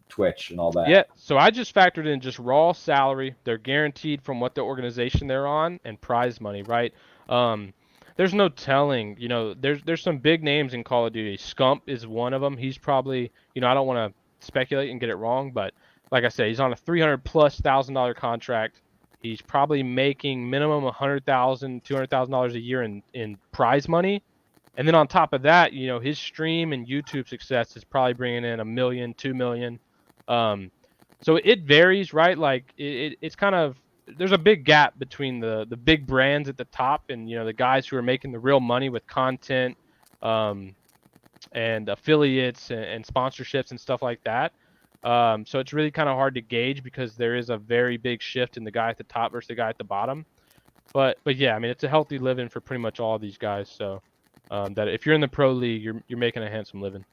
Twitch and all that? Yeah, so I just factored in just raw salary. They're guaranteed from what the organization they're on and prize money, right? Um, there's no telling, there's some big names in Call of Duty. Scump is one of them. He's probably, I don't want to speculate and get it wrong, but like I said, he's on a 300,000+ contract. He's probably making minimum $100,000, $200,000 a year in prize money. And then on top of that, his stream and YouTube success is probably bringing in 1 million, 2 million. Um, so it varies, right? Like it's kind of, there's a big gap between the big brands at the top and the guys who are making the real money with content, um, and affiliates and sponsorships and stuff like that. So it's really kind of hard to gauge because there is a very big shift in the guy at the top versus the guy at the bottom. But yeah, I mean, it's a healthy living for pretty much all these guys. So that if you're in the pro league, you're making a handsome living.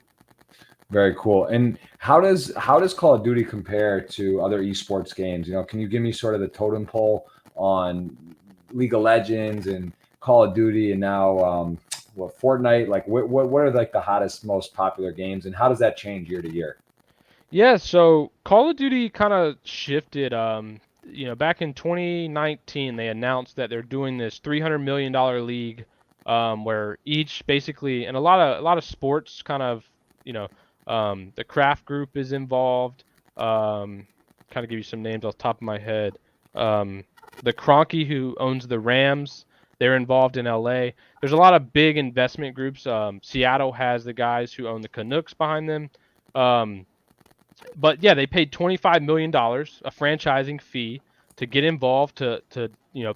Very cool. And how does Call of Duty compare to other esports games? Can you give me sort of the totem pole on League of Legends and Call of Duty and now what, Fortnite? Like what are like the hottest, most popular games, and how does that change year to year? Yeah, so Call of Duty kind of shifted. Back in 2019, they announced that they're doing this $300 million league, where each basically, and a lot of sports kind of, the Kraft Group is involved. Kind of give you some names off the top of my head. The Kroenke, who owns the Rams, they're involved in LA. There's a lot of big investment groups. Seattle has the guys who own the Canucks behind them. But yeah, they paid $25 million, a franchising fee, to get involved to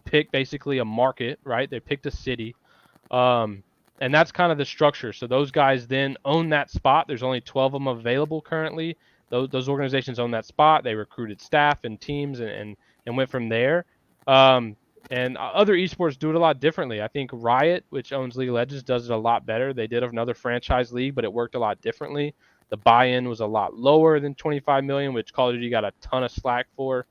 pick basically a market, right? They picked a city, um, and that's kind of the structure. So those guys then own that spot. There's only 12 of them available currently. Those organizations own that spot. They recruited staff and teams and went from there. Um, and other esports do it a lot differently. I think Riot, which owns League of Legends, does it a lot better. They did another franchise league, but it worked a lot differently. The buy-in was a lot lower than 25 million, which Call of Duty got a ton of slack for.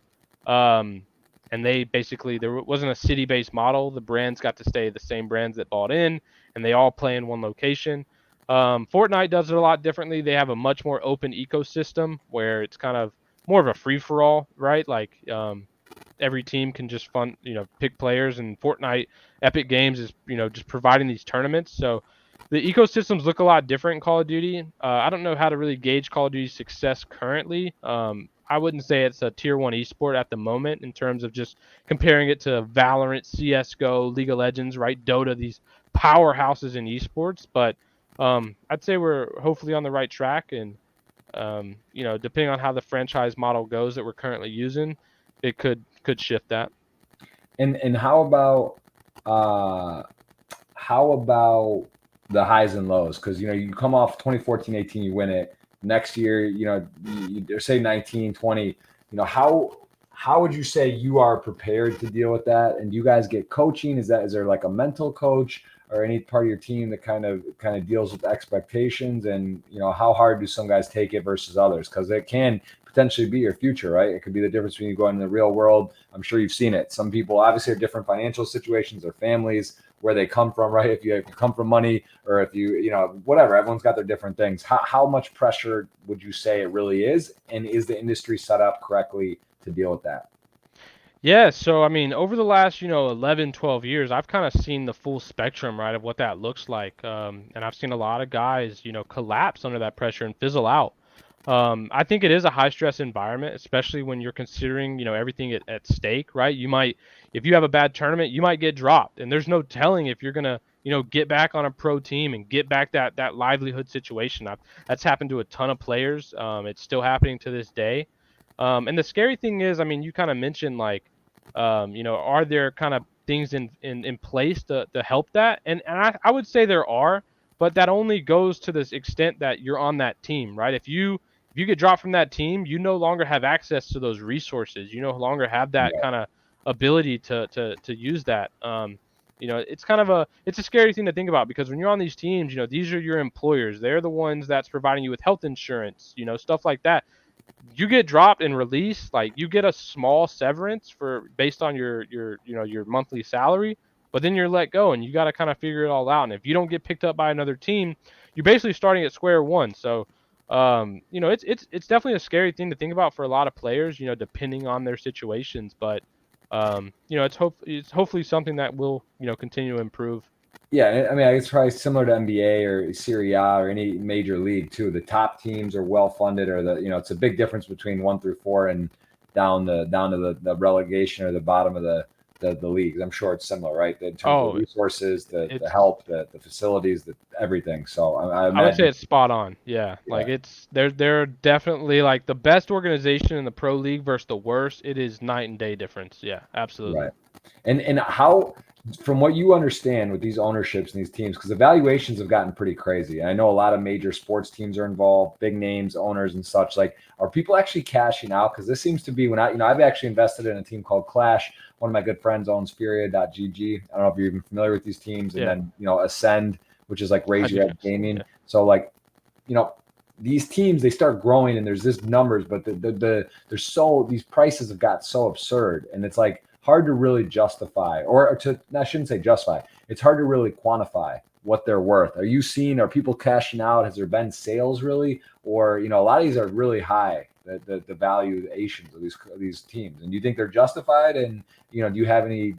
And they basically, there wasn't a city-based model. The brands got to stay the same brands that bought in, and they all play in one location. Fortnite does it a lot differently. They have a much more open ecosystem where it's kind of more of a free-for-all, right? Like every team can just pick players, and Fortnite, Epic Games is just providing these tournaments. So the ecosystems look a lot different in Call of Duty. I don't know how to really gauge Call of Duty's success currently. I wouldn't say it's a tier 1 esport at the moment in terms of just comparing it to Valorant, CS:GO, League of Legends, right? Dota, these powerhouses in esports. But I'd say we're hopefully on the right track, and depending on how the franchise model goes that we're currently using, it could shift that. And how about the highs and lows? Because you come off 2014-18, you win it. Next year, you say 19-20. How would you say you are prepared to deal with that? And do you guys get coaching? Is there like a mental coach or any part of your team that kind of deals with expectations? And how hard do some guys take it versus others? Because it can potentially be your future, right? It could be the difference between you going in the real world. I'm sure you've seen it. Some people obviously have different financial situations, their families, where they come from, right? If you come from money, or if whatever, everyone's got their different things. How much pressure would you say it really is? And is the industry set up correctly to deal with that? Yeah, so I mean, over the last, 11, 12 years, I've kind of seen the full spectrum, right, of what that looks like. And I've seen a lot of guys, collapse under that pressure and fizzle out. I think it is a high stress environment, especially when you're considering, everything at stake, right? If you have a bad tournament, you might get dropped, and there's no telling if you're gonna, get back on a pro team and get back that livelihood situation. That's happened to a ton of players. It's still happening to this day. And the scary thing is, I mean, you kind of mentioned like, are there kind of things in place to help that? And I would say there are, but that only goes to this extent that you're on that team, right? If you get dropped from that team, you no longer have access to those resources. You no longer have that kind of ability to use that. It's a scary thing to think about, because when you're on these teams, these are your employers. They're the ones that's providing you with health insurance, stuff like that. you get dropped and released, like you get a small severance based on your monthly salary, but then you're let go and you got to kind of figure it all out. And if you don't get picked up by another team, you're basically starting at square one. So it's definitely a scary thing to think about for a lot of players, depending on their situations. But it's hopefully something that will continue to improve. Yeah, I mean, it's probably similar to NBA or Serie A or any major league too. The top teams are well funded, or it's a big difference between 1 through 4 and down to the relegation or the bottom of the leagues. I'm sure it's similar, right? In terms of Oh, the resources, the it's help, the facilities, everything. So I I would say imagine, it's spot on. Yeah. yeah, Like they're definitely like the best organization in the pro league versus the worst. It is night and day difference. Yeah, absolutely. right. And how, from what you understand with these ownerships and these teams, because the valuations have gotten pretty crazy. And I know a lot of major sports teams are involved, big names, owners, and such. Like, are people actually cashing out? Because this seems to be when I've actually invested in a team called Clash. One of my good friends owns Furia.gg. I don't know if you're even familiar with these teams. And Yeah. then Ascend, which is like Raise Your Head Yes. Gaming. Yeah. So like, these teams, they start growing and there's this numbers, but these prices have got so absurd, and it's like hard to really justify, I shouldn't say justify. It's hard to really quantify what they're worth. Are people cashing out? Has there been sales really? Or, a lot of these are really high, the valuations of these teams. And do you think they're justified? And, do you have any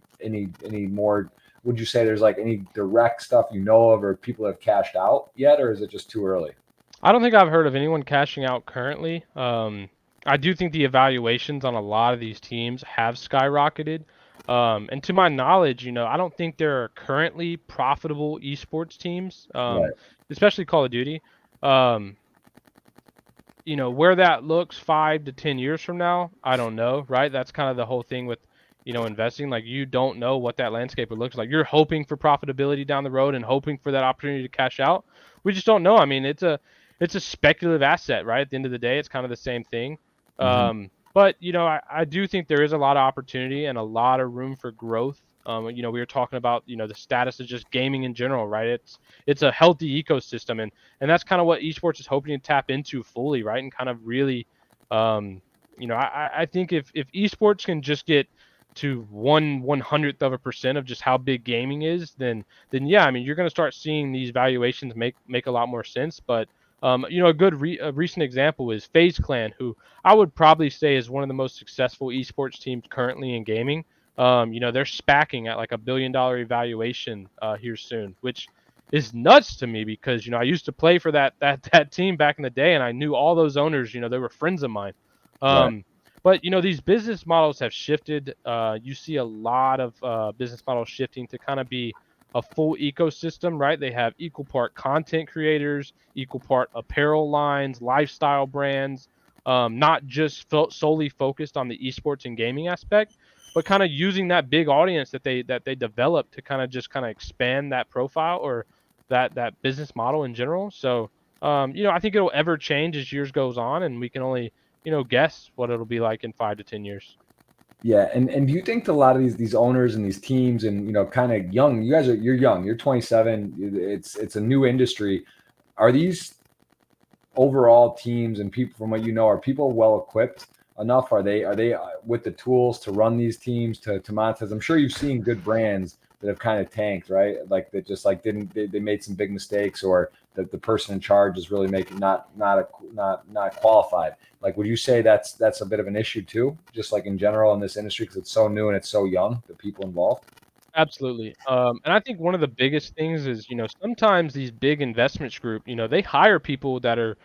more, would you say there's like any direct stuff of, or people have cashed out yet, or is it just too early? I don't think I've heard of anyone cashing out currently. I do think the evaluations on a lot of these teams have skyrocketed. And to my knowledge, I don't think there are currently profitable esports teams, Right. especially Call of Duty. Um, where that looks 5 to 10 years from now, I don't know, right? That's kind of the whole thing with, investing. Like you don't know what that landscape would look like. You're hoping for profitability down the road and hoping for that opportunity to cash out. We just don't know. I mean, it's a speculative asset, right? At the end of the day, it's kind of the same thing. Mhm. But I do think there is a lot of opportunity and a lot of room for growth. We were talking about the status of just gaming in general, right? It's a healthy ecosystem, and that's kind of what esports is hoping to tap into fully, right? And kind of really, I think if esports can just get to 1/100th of a % of just how big gaming is, then yeah, I mean you're going to start seeing these valuations make a lot more sense. But a recent example is FaZe Clan, who I would probably say is one of the most successful esports teams currently in gaming. They're spacking at like $1 billion evaluation here soon, which is nuts to me because I used to play for that team back in the day, and I knew all those owners. They were friends of mine. Right. But these business models have shifted. You see a lot of business models shifting to kind of be a full ecosystem, right? They have equal part content creators, equal part apparel lines, lifestyle brands, not just solely focused on the esports and gaming aspect, but kind of using that big audience that they develop to kind of expand that profile or that business model in general. So I think it'll ever change as years goes on, and we can only guess what it'll be like in 5 to 10 years. Yeah, and do you think a lot of these owners and these teams and kind of young, you're young, you're 27, it's a new industry. Are these overall teams and people, from what are people well equipped enough? Are they with the tools to run these teams to monetize? I'm sure you've seen good brands that have kind of tanked, right? Like that just like didn't they made some big mistakes, or that the person in charge is really making not qualified. Like, would you say that's a bit of an issue too, just like in general in this industry, because it's so new and it's so young, the people involved? Absolutely. And I think one of the biggest things is, sometimes these big investments group, they hire people that are,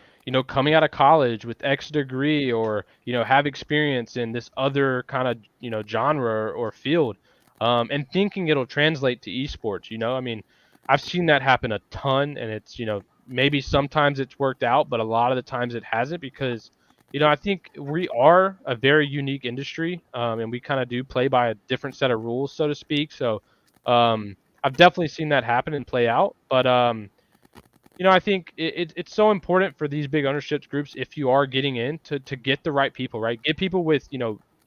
coming out of college with X degree or, have experience in this other kind of, genre or field, and thinking it'll translate to esports. I mean, I've seen that happen a ton, and it's, maybe sometimes it's worked out, but a lot of the times it hasn't because, I think we are a very unique industry, and we kind of do play by a different set of rules, so to speak. So, I've definitely seen that happen and play out. But I think it's so important for these big ownerships groups, if you are getting in, to get the right people, right? Get people with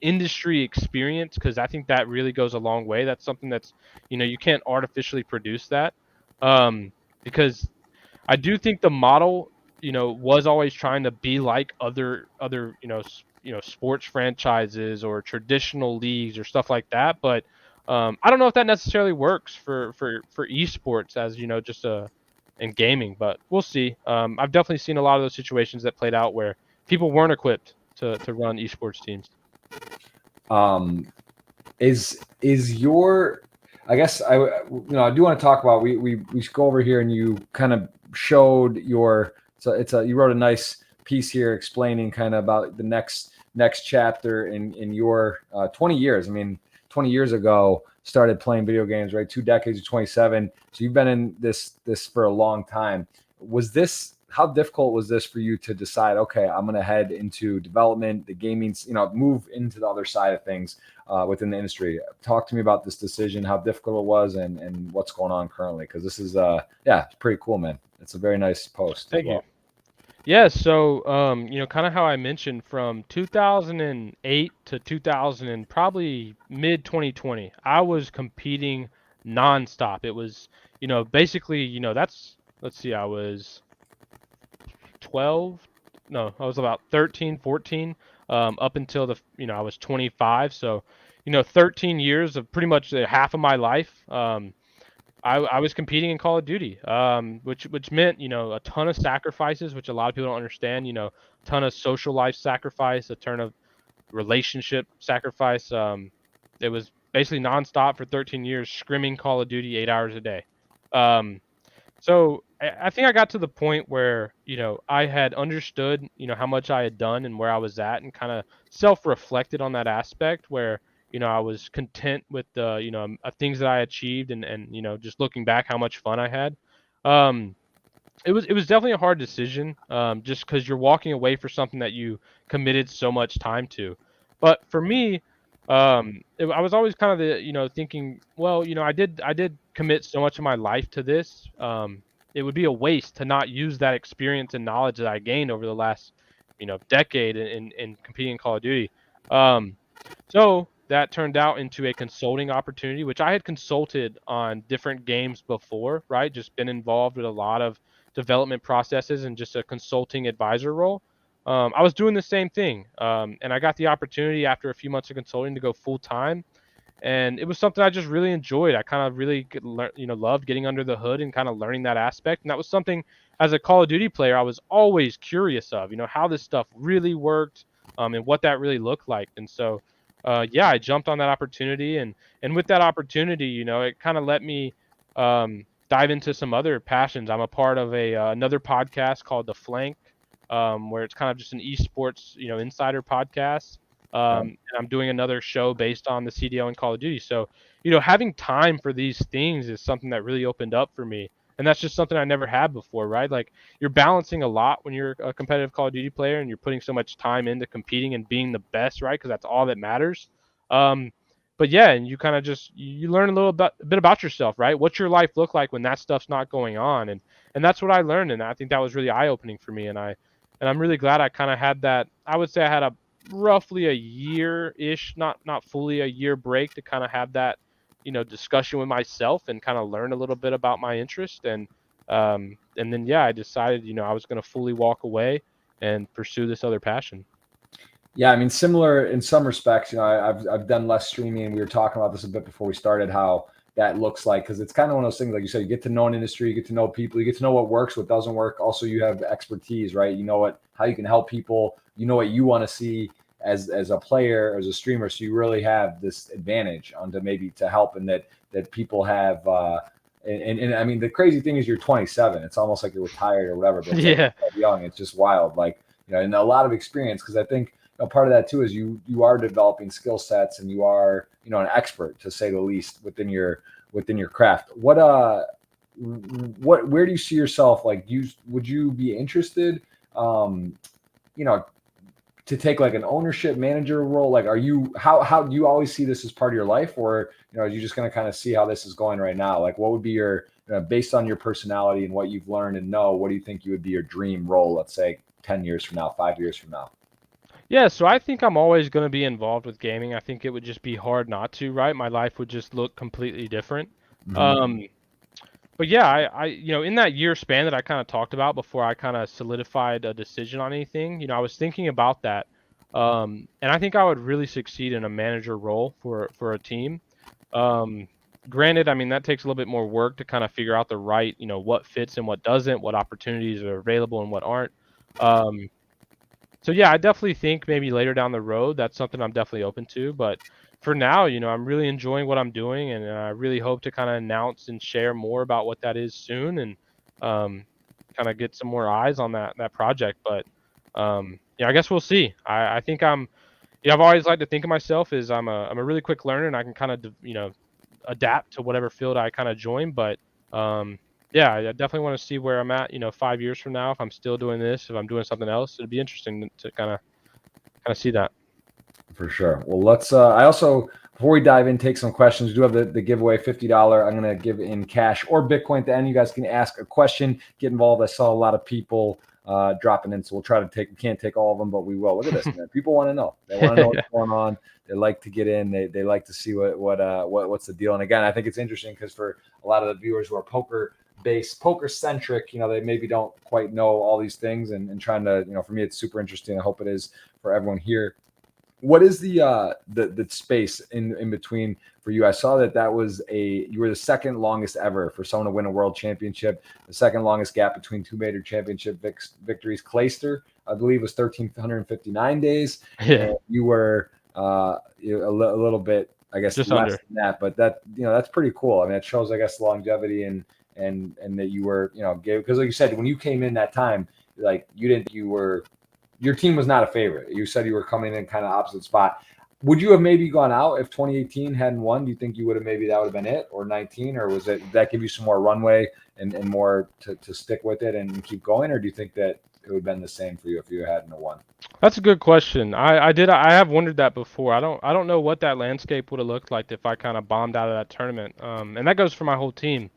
industry experience, because I think that really goes a long way. That's something that's you can't artificially produce that, because I do think the model was always trying to be like other sports franchises or traditional leagues or stuff like that. But I don't know if that necessarily works for esports as just in gaming. But we'll see. I've definitely seen a lot of those situations that played out where people weren't equipped to run esports teams. Is your, I guess I do want to talk about, we go over here and you kind of showed your, so you wrote a nice piece here explaining kind of about the next chapter in your 20 years. I mean, 20 years ago started playing video games, right? 2 decades of 27. So you've been in this for a long time. How difficult was this for you to decide, okay, I'm going to head into development, the gaming, move into the other side of things within the industry? Talk to me about this decision, how difficult it was, and what's going on currently. Because this is, it's pretty cool, man. It's a very nice post. Thank you. Yeah, so kind of how I mentioned, from 2008 to 2000 and probably mid 2020, I was competing nonstop. It was, basically, let's see, I was 12, no, I was about 13, 14, up until I was 25. So, 13 years of pretty much half of my life. I was competing in Call of Duty, which meant a ton of sacrifices, which a lot of people don't understand. A ton of social life sacrifice, a ton of relationship sacrifice. It was basically nonstop for 13 years, scrimming Call of Duty 8 hours a day. So I think I got to the point where I had understood how much I had done and where I was at, and kind of self-reflected on that aspect where I was content with the things that I achieved, and just looking back how much fun I had. Um, it was definitely a hard decision, just because you're walking away for something that you committed so much time to. But for me, I was always kind of thinking, well, I did commit so much of my life to this. It would be a waste to not use that experience and knowledge that I gained over the last decade in competing in Call of Duty. Um, so that turned out into a consulting opportunity, which I had consulted on different games before, right? Just been involved with a lot of development processes and just a consulting advisor role. I was doing the same thing, and I got the opportunity after a few months of consulting to go full time, and it was something I just really enjoyed. I kind of really loved getting under the hood and kind of learning that aspect, and that was something as a Call of Duty player I was always curious of, how this stuff really worked, and what that really looked like. And so, yeah, I jumped on that opportunity, and with that opportunity, it kind of let me dive into some other passions. I'm a part of another podcast called The Flank, where it's kind of just an eSports insider podcast. And I'm doing another show based on the CDL and Call of Duty. So, having time for these things is something that really opened up for me. And that's just something I never had before, right? Like, you're balancing a lot when you're a competitive Call of Duty player, and you're putting so much time into competing and being the best, right? Because that's all that matters. But yeah, and you kind of just you learn a bit about yourself, right? What's your life look like when that stuff's not going on? And that's what I learned, and I think that was really eye opening for me. And I'm really glad I kind of had that. I would say I had a roughly a year-ish, not fully a year break, to kind of have that discussion with myself and kind of learn a little bit about my interest. And then yeah, I decided I was going to fully walk away and pursue this other passion. Yeah, I mean, similar in some respects. I've done less streaming. We were talking about this a bit before we started, how that looks like, because it's kind of one of those things, like you said, you get to know an industry, you get to know people, you get to know what works, what doesn't work. Also, you have expertise, right? You know how you can help people. You know what you want to see as a player, as a streamer. So you really have this advantage onto maybe to help, and that people have. And I mean, the crazy thing is you're 27. It's almost like you're retired or whatever, but it's Yeah. like so young. It's just wild, like and a lot of experience, because I think. Part of that too is you are developing skill sets, and you are an expert, to say the least, within your craft. Where do you see yourself? Like, would you be interested to take like an ownership manager role? Like, how do you always see this as part of your life, or are you just going to kind of see how this is going right now? Like, what would be your based on your personality and what you've learned and what do you think you would be your dream role, let's say 10 years from now, 5 years from now? Yeah, so I think I'm always going to be involved with gaming. I think it would just be hard not to, right? My life would just look completely different. Mm-hmm. Um, but yeah, I in that year span that I kind of talked about before I kind of solidified a decision on anything, I was thinking about that. And I think I would really succeed in a manager role for a team. Um, Granted, I mean, that takes a little bit more work to kind of figure out the right, what fits and what doesn't, what opportunities are available and what aren't. Um, so yeah, I definitely think maybe later down the road, that's something I'm definitely open to. But for now, I'm really enjoying what I'm doing, and I really hope to kind of announce and share more about what that is soon, and um, kind of get some more eyes on that project. But yeah, I guess we'll see. I think I've always liked to think of myself as I'm a really quick learner, and I can kind of adapt to whatever field I kind of join. But yeah, I definitely want to see where I'm at, 5 years from now, if I'm still doing this, if I'm doing something else. It'd be interesting to kind of see that. For sure. Well, let's. I also, before we dive in, take some questions. We do have the giveaway $50. I'm going to give in cash or Bitcoin at the end. You guys can ask a question, get involved. I saw a lot of people dropping in, so we'll try to take. We can't take all of them, but we will. Look at this, man. People want to know. They want to know Yeah. what's going on. They like to get in. They like to see what's the deal. And again, I think it's interesting because for a lot of the viewers who are poker centric, they maybe don't quite know all these things, and trying to, for me, it's super interesting. I hope it is for everyone here. What is the space in between for you? I saw that was you were the second longest ever for someone to win a world championship. The second longest gap between two major championship victories. Clayster, I believe, was 1,359 days, Yeah, and you were a little bit, I guess, just less under. than that. But that's pretty cool. I mean, it shows, I guess, longevity and that you were, because like you said, when you came in that time, like your team was not a favorite. You said you were coming in kind of opposite spot. Would you have maybe gone out if 2018 hadn't won? Do you think you would have maybe that would have been it, or 19, or was it, did that give you some more runway and more to stick with it and keep going, or do you think that it would have been the same for you if you hadn't won? That's a good question. I have wondered that before. I don't know what that landscape would have looked like if I kind of bombed out of that tournament. And that goes for my whole team.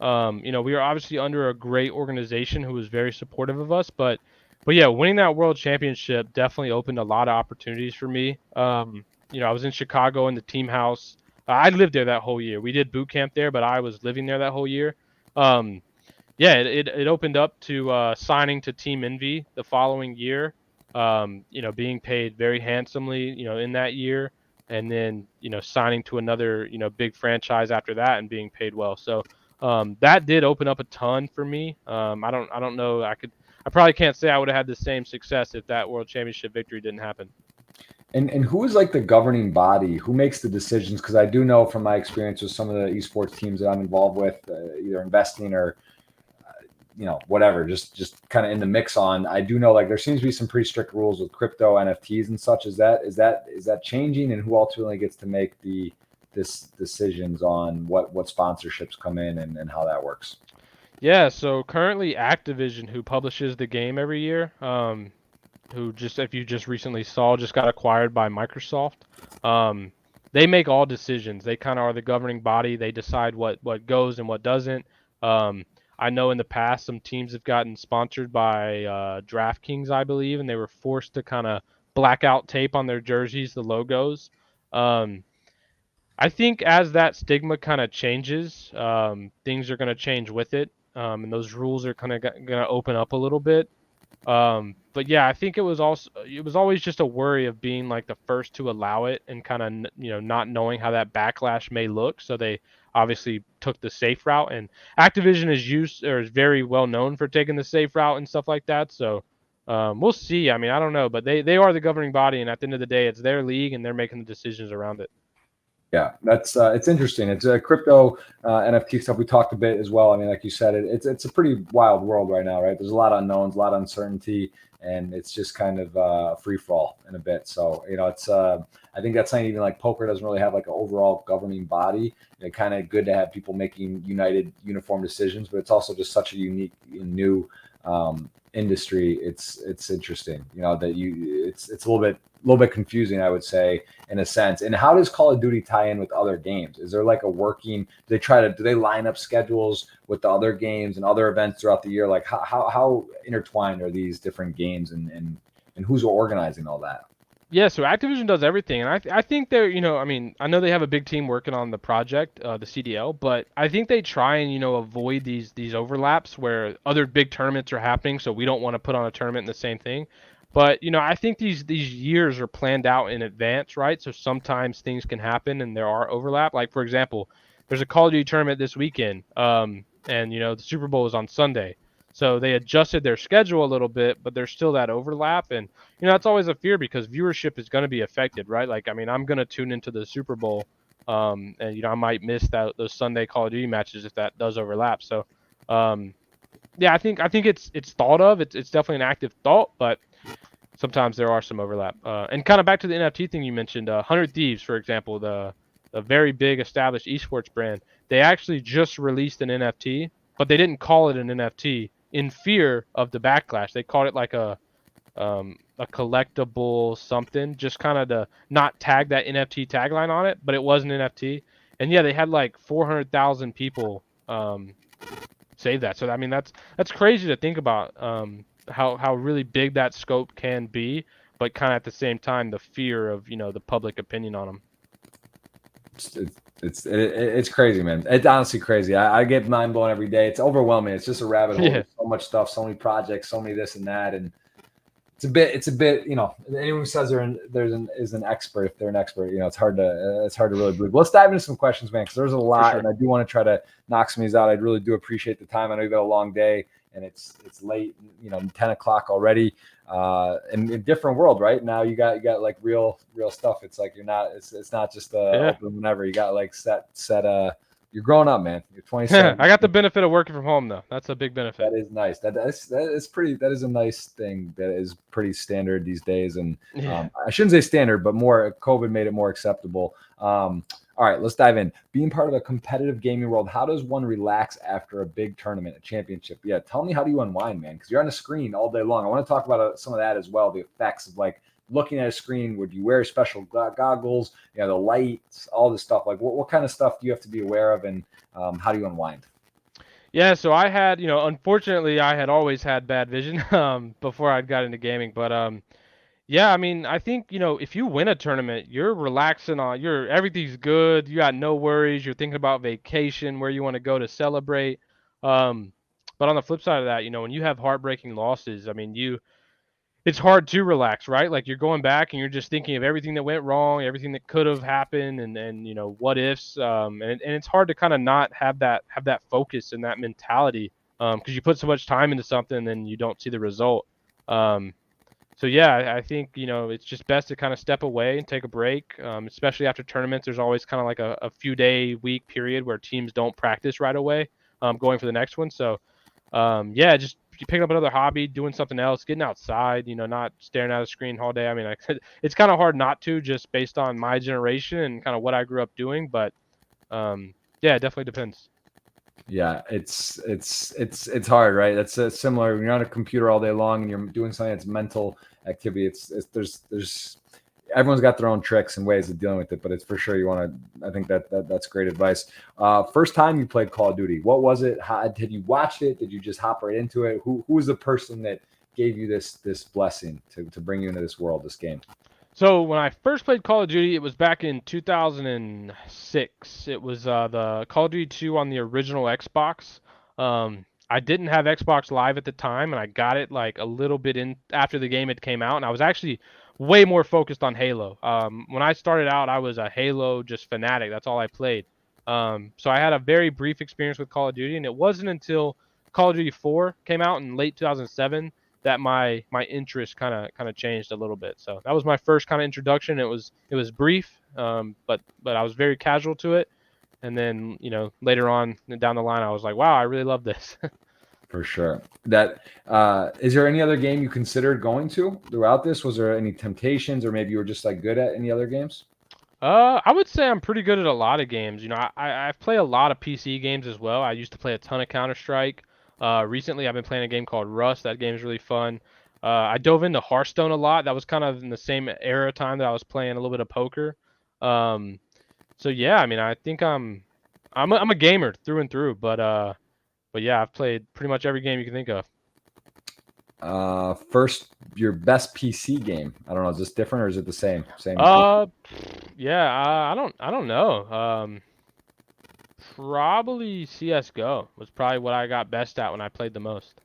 We are obviously under a great organization who was very supportive of us, but yeah, winning that world championship definitely opened a lot of opportunities for me. I was in Chicago in the team house. I lived there that whole year. We did boot camp there, but I was living there that whole year. Um, yeah, it opened up to signing to Team Envy the following year. Being paid very handsomely, in that year, and then signing to another big franchise after that and being paid well. So that did open up a ton for me. I don't know. I probably can't say I would have had the same success if that World Championship victory didn't happen. And who is like the governing body? Who makes the decisions? Because I do know from my experience with some of the esports teams that I'm involved with, either investing or whatever, just kind of in the mix on. I do know like there seems to be some pretty strict rules with crypto NFTs and such. Is that changing, and who ultimately gets to make this decisions on what sponsorships come in and how that works? Yeah. So currently, Activision, who publishes the game every year, who just if you just recently saw just got acquired by Microsoft. Um, they make all decisions. They kind of are the governing body. They decide what goes and what doesn't. Um, I know in the past some teams have gotten sponsored by DraftKings, I believe, and they were forced to kind of blackout tape on their jerseys the logos. Um, I think as that stigma kind of changes, things are going to change with it, and those rules are kind of going to open up a little bit. But yeah, I think it was always just a worry of being like the first to allow it and kind of not knowing how that backlash may look. So they obviously took the safe route, and Activision is very well known for taking the safe route and stuff like that. So we'll see. I mean, I don't know, but they are the governing body, and at the end of the day, it's their league, and they're making the decisions around it. Yeah, that's it's interesting. It's a crypto NFT stuff. We talked a bit as well. I mean, like you said, it's a pretty wild world right now, right? There's a lot of unknowns, a lot of uncertainty, and it's just kind of free for all in a bit. So it's I think that's something even like poker doesn't really have like an overall governing body. Kind of good to have people making uniform decisions, but it's also just such a unique and new industry. It's interesting, that it's a little bit confusing, I would say, in a sense. And how does Call of Duty tie in with other games? Is there like a working, do they line up schedules with the other games and other events throughout the year? Like how intertwined are these different games and who's organizing all that? Yeah, so Activision does everything, and I think they're, I mean, I know they have a big team working on the project, the CDL, but I think they try and avoid these overlaps where other big tournaments are happening, so we don't want to put on a tournament in the same thing. But I think these years are planned out in advance, right? So sometimes things can happen and there are overlap. Like for example, there's a Call of Duty tournament this weekend, and the Super Bowl is on Sunday, so they adjusted their schedule a little bit, but there's still that overlap and that's always a fear because viewership is going to be affected, right? Like, I mean, I'm going to tune into the Super Bowl, and I might miss those Sunday Call of Duty matches if that does overlap. So, um, yeah, I think it's thought of. It's definitely an active thought, but sometimes there are some overlap. And kind of back to the NFT thing you mentioned, 100 Thieves, for example, the very big established esports brand, they actually just released an NFT, but they didn't call it an NFT in fear of the backlash. They called it like a collectible something, just kind of to not tag that NFT tagline on it, but it was an NFT. And yeah, they had like 400,000 people save that. So I mean, that's crazy to think about how really big that scope can be, but kind of at the same time the fear of the public opinion on them. It's crazy, man. It's honestly crazy. I get mind blown every day. It's overwhelming. It's just a rabbit hole. Yeah, There's so much stuff, so many projects, so many this and that, and it's a bit. Anyone who says is an expert, if they're an expert, it's hard to really believe. Let's dive into some questions, man, because there's a for lot, sure. and I do want to try to knock some of these out. I really do appreciate the time. I know you've got a long day, and it's late, 10 o'clock already. In a different world, right now, you got like real stuff. It's like it's not just Yeah. open whenever. You got like set. You're growing up, man. You're 27. I got the benefit of working from home though. That's a big benefit. That is nice. That is pretty. That is a nice thing. That is pretty standard these days. And Yeah. I shouldn't say standard, but more COVID made it more acceptable. All right, let's dive in. Being part of a competitive gaming world, how does one relax after a big tournament, a championship? Yeah, tell me, how do you unwind, man? Because you're on a screen all day long. I want to talk about some of that as well. The effects of like looking at a screen. Would you wear special goggles? The lights, all this stuff. Like, what kind of stuff do you have to be aware of, and how do you unwind? Yeah, so I had, unfortunately, I had always had bad vision before I'd got into gaming, but yeah, I mean, I think, if you win a tournament, you're relaxing everything's good, you got no worries, you're thinking about vacation, where you want to go to celebrate. Um, but on the flip side of that, when you have heartbreaking losses, I mean, it's hard to relax, right? Like you're going back and you're just thinking of everything that went wrong, everything that could have happened, and what ifs. And it's hard to kind of not have that focus and that mentality, because you put so much time into something and then you don't see the result. Um, so yeah, I think it's just best to kind of step away and take a break, especially after tournaments. There's always kind of like a few day week period where teams don't practice right away, going for the next one. So yeah, just picking up another hobby, doing something else, getting outside, not staring at a screen all day. I mean, it's kind of hard not to, just based on my generation and kind of what I grew up doing. But yeah, it definitely depends. Yeah, it's hard, right? That's similar when you're on a computer all day long and you're doing something that's mental activity. It's there's everyone's got their own tricks and ways of dealing with it, but it's for sure you want to. I think that's great advice. First time you played Call of Duty, what was it? How did you watch it? Did you just hop right into it? Who was the person that gave you this blessing to bring you into this world, this game? So when I first played Call of Duty, it was back in 2006. It was the Call of Duty 2 on the original Xbox. I didn't have Xbox Live at the time, and I got it like a little bit in after the game had came out, and I was actually way more focused on Halo. When I started out, I was a Halo just fanatic. That's all I played. So I had a very brief experience with Call of Duty, and it wasn't until Call of Duty 4 came out in late 2007 that my interest kind of changed a little bit. So that was my first kind of introduction. It was brief, but I was very casual to it. And then later on down the line, I was like, wow, I really love this. For sure. That is there any other game you considered going to throughout this? Was there any temptations, or maybe you were just like good at any other games? I would say I'm pretty good at a lot of games. I play a lot of PC games as well. I used to play a ton of Counter Strike. Recently, I've been playing a game called Rust. That game is really fun. I dove into Hearthstone a lot. That was kind of in the same era time that I was playing a little bit of poker. Um, so yeah, I mean, I think I'm a gamer through and through. But yeah, I've played pretty much every game you can think of. First, your best PC game. I don't know. Is this different or is it the same? Same. Yeah, I don't know. Probably CS:GO was probably what I got best at when I played the most.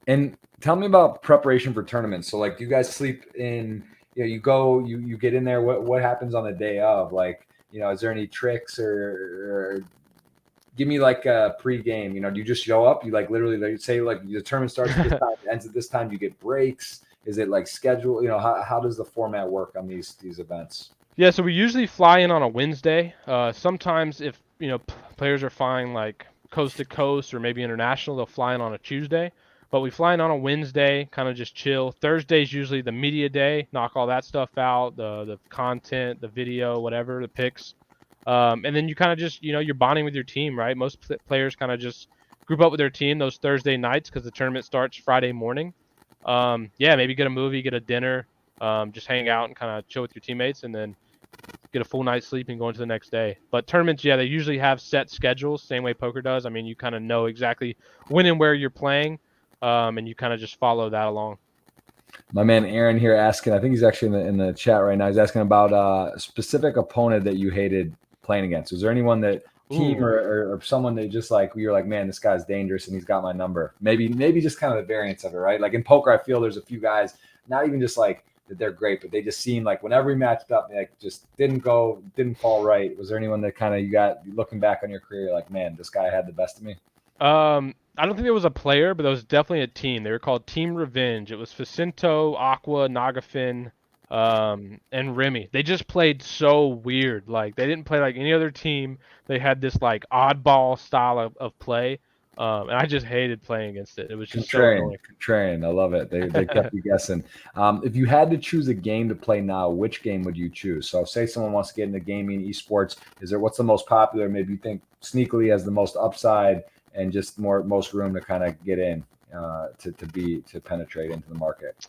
And tell me about preparation for tournaments. So like, do you guys sleep in? You know, you go, you get in there. What happens on the day of? Like, you know, is there any tricks or give me like a pre-game? You know, do you just show up? You like literally like, say like the tournament starts at this time, ends at this time. You get breaks. Is it like schedule? You know, how does the format work on these events? Yeah, so we usually fly in on a Wednesday. Sometimes if players are flying like coast to coast or maybe international, they'll fly in on a Tuesday. But we fly in on a Wednesday, kind of just chill. Thursday's usually the media day, knock all that stuff out, the content, the video, whatever, the pics. And then you kind of just you're bonding with your team, right? Most players kind of just group up with their team those Thursday nights because the tournament starts Friday morning. Yeah, maybe get a movie, get a dinner, just hang out and kind of chill with your teammates, and then get a full night's sleep and go into the next day. But tournaments, yeah, they usually have set schedules, same way poker does. I mean, you kind of know exactly when and where you're playing, and you kind of just follow that along. My man Aaron here asking. I think he's actually in the chat right now. He's asking about a specific opponent that you hated playing against. Was there anyone that team or someone that just like you're like, man, this guy's dangerous and he's got my number? Maybe just kind of the variance of it, right? Like in poker, I feel there's a few guys, not even just like that they're great, but they just seem like whenever we matched up, they like just didn't fall right. Was there anyone that kind of you got looking back on your career, like, man, this guy had the best of me? I don't think there was a player, but there was definitely a team. They were called Team Revenge. It was Facinto, Aqua, Nagafin, and Remy. They just played so weird. Like they didn't play like any other team. They had this like oddball style of play, and I just hated playing against it. It was just so annoying. Contrarian. I love it. They kept you guessing. If you had to choose a game to play now, which game would you choose? So say someone wants to get into gaming, esports. What's the most popular? Maybe you think sneakily has the most upside and just most room to kind of get in to penetrate into the market.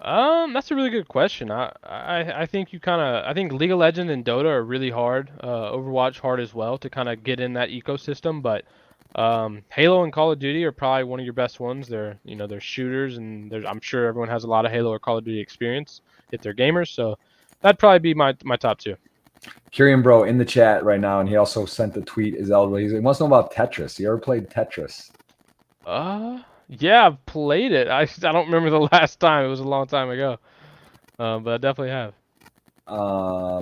That's a really good question. I think I think League of Legends and Dota are really hard. Overwatch hard as well to kind of get in that ecosystem, but Halo and Call of Duty are probably one of your best ones. They're shooters, and I'm sure everyone has a lot of Halo or Call of Duty experience if they're gamers. So that'd probably be my top two. Kyrian Bro in the chat right now, and he also sent the tweet. He wants to know about Tetris. You ever played Tetris? Yeah, I've played it. I don't remember the last time. It was a long time ago, but I definitely have.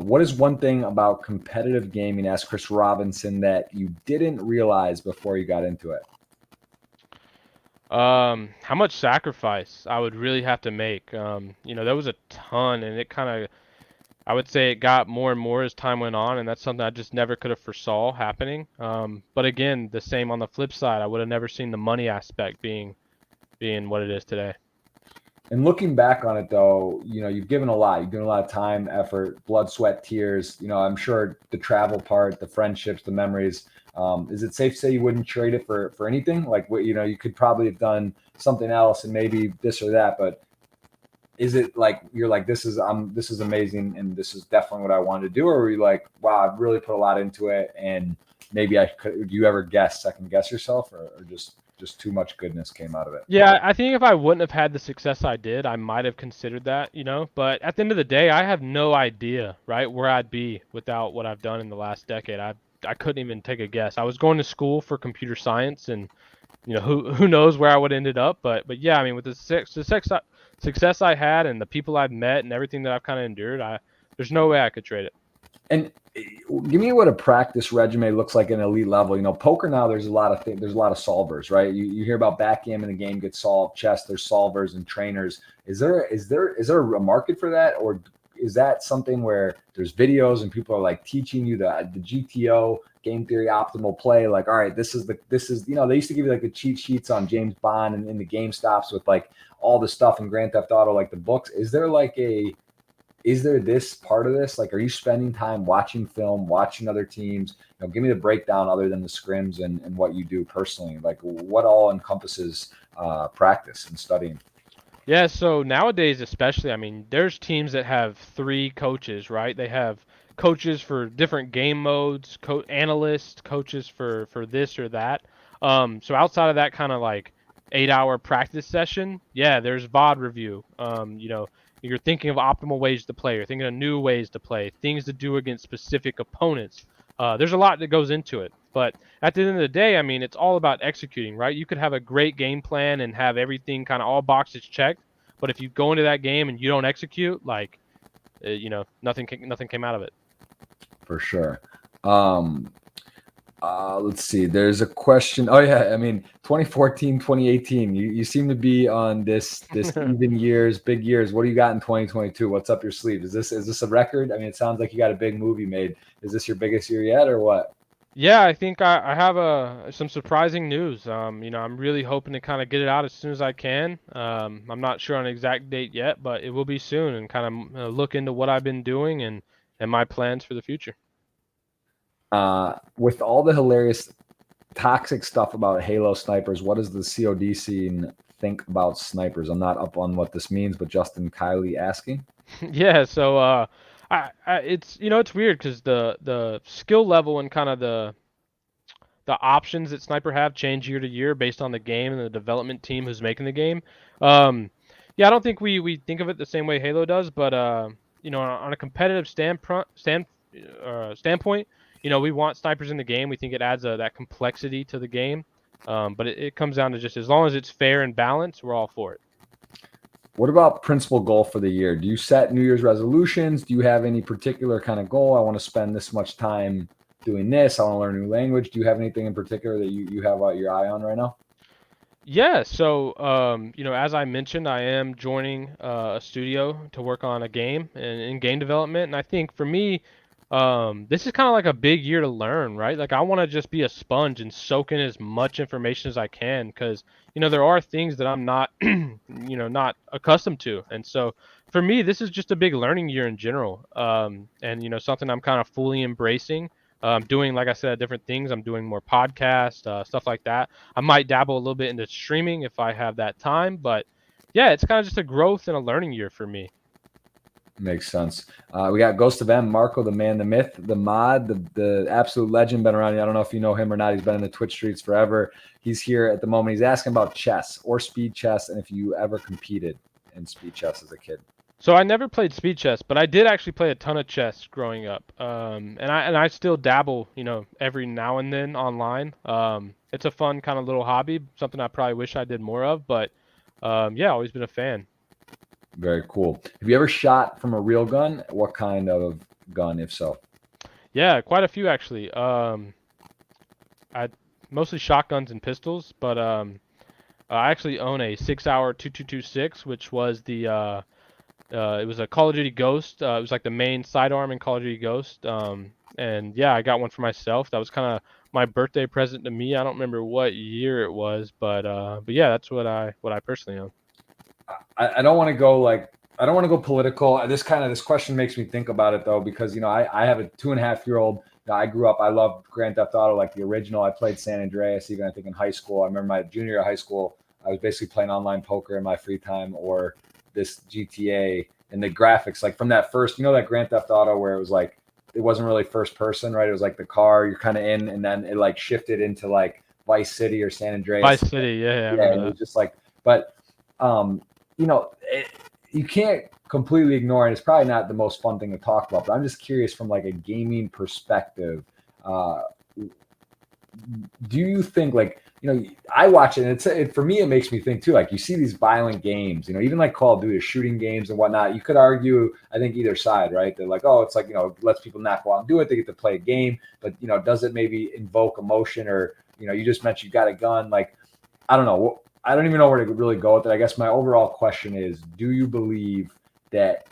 What is one thing about competitive gaming, asked Chris Robinson, that you didn't realize before you got into it? How much sacrifice I would really have to make. There was a ton, and I would say it got more and more as time went on, and that's something I just never could have foresaw happening. But again, the same on the flip side, I would have never seen the money aspect being what it is today. And looking back on it, though, you've given a lot. You've given a lot of time, effort, blood, sweat, tears. I'm sure the travel part, the friendships, the memories. Is it safe to say you wouldn't trade it for anything? Like, you could probably have done something else and maybe this or that, but is it like you're like this is amazing and this is definitely what I wanted to do, or were you like, wow, I've really put a lot into it and maybe I could? Do you ever second guess yourself, or just too much goodness came out of it? Yeah, I think if I wouldn't have had the success I did, I might have considered that, But at the end of the day, I have no idea, right, where I'd be without what I've done in the last decade. I couldn't even take a guess. I was going to school for computer science, and who knows where I would have ended up. But yeah, I mean, with the success I had and the people I've met and everything that I've kind of endured, there's no way I could trade it. And give me what a practice regimen looks like at an elite level. Poker now, there's a lot of there's a lot of solvers, right? You hear about backgammon, the game gets solved. Chess, there's solvers and trainers. Is there a market for that, or is that something where there's videos and people are like teaching you the GTO, game theory, optimal play? Like, all right, this is they used to give you like the cheat sheets on James Bond and in the Game Stops with like all the stuff in Grand Theft Auto, like the books. Is there this part of this? Like, are you spending time watching film, watching other teams? Give me the breakdown other than the scrims and what you do personally. Like, what all encompasses practice and studying? Yeah, so nowadays especially, I mean, there's teams that have 3 coaches, right? They have coaches for different game modes, analysts, coaches for this or that. So outside of that kind of like 8-hour practice session, yeah, there's VOD review. You're thinking of optimal ways to play. You're thinking of new ways to play, things to do against specific opponents. There's a lot that goes into it. But at the end of the day, I mean, it's all about executing, right? You could have a great game plan and have everything kind of all boxes checked, but if you go into that game and you don't execute, like, nothing came out of it. For sure. Let's see. There's a question. Oh yeah, I mean, 2014, 2018. You seem to be on this even years, big years. What do you got in 2022? What's up your sleeve? Is this a record? I mean, it sounds like you got a big movie made. Is this your biggest year yet, or what? Yeah, I think I have some surprising news. I'm really hoping to kind of get it out as soon as I can. I'm not sure on an exact date yet, but it will be soon, and kind of look into what I've been doing and my plans for the future. With all the hilarious, toxic stuff about Halo snipers, what does the COD scene think about snipers? I'm not up on what this means, but Justin Kiley asking. Yeah, so it's weird because the skill level and kind of the options that sniper have change year to year based on the game and the development team who's making the game. Yeah, I don't think we think of it the same way Halo does, but on a competitive standpoint, we want snipers in the game. We think it adds that complexity to the game. But it comes down to just as long as it's fair and balanced, we're all for it. What about principal goal for the year? Do you set New Year's resolutions? Do you have any particular kind of goal? I want to spend this much time doing this. I want to learn a new language. Do you have anything in particular that you have your eye on right now? Yeah, so as I mentioned, I am joining a studio to work on a game and in game development, and I think for me, this is kind of like a big year to learn, right? Like I want to just be a sponge and soak in as much information as I can, because there are things that I'm not, not accustomed to, and so for me, this is just a big learning year in general, and something I'm kind of fully embracing. Doing, like I said, different things. I'm doing more podcasts, stuff like that. I might dabble a little bit into streaming if I have that time, but yeah, it's kind of just a growth and a learning year for me. Makes sense. We got Ghost of M, Marco, the man, the myth, the mod, the absolute legend, been around. I don't know if you know him or not. He's been in the Twitch streets forever. He's here at the moment. He's asking about chess or speed chess, and if you ever competed in speed chess as a kid. So I never played speed chess, but I did actually play a ton of chess growing up. And I still dabble, every now and then online. It's a fun kind of little hobby, something I probably wish I did more of, but yeah, always been a fan. Very cool. Have you ever shot from a real gun? What kind of gun, if so? Yeah, quite a few actually. I mostly shotguns and pistols, but I actually own a 6-hour 2226, which was it was a Call of Duty Ghost. It was like the main sidearm in Call of Duty Ghost. And yeah, I got one for myself. That was kind of my birthday present to me. I don't remember what year it was, but yeah, that's what I personally own. I don't want to go I don't want to go political. This question makes me think about it though, because I have a 2.5-year-old. I grew up. I loved Grand Theft Auto, like the original. I played San Andreas even I think in high school. I remember my junior year of high school. I was basically playing online poker in my free time or this GTA, and the graphics like from that first, that Grand Theft Auto where it was like it wasn't really first person, right? It was like the car you're kind of in, and then it like shifted into like Vice City or San Andreas. Vice City, yeah, I remember that. It was just like, but you can't completely ignore it. It's probably not the most fun thing to talk about, but I'm just curious from like a gaming perspective. Do you think I watch it and for me, it makes me think too, like you see these violent games, even like Call of Duty shooting games and whatnot. You could argue, I think either side, right? They're like, oh, it's like, lets people not go out and do it. They get to play a game, but does it maybe invoke emotion or, you just mentioned you got a gun. Like, I don't know. I don't even know where to really go with it. I guess my overall question is, do you believe that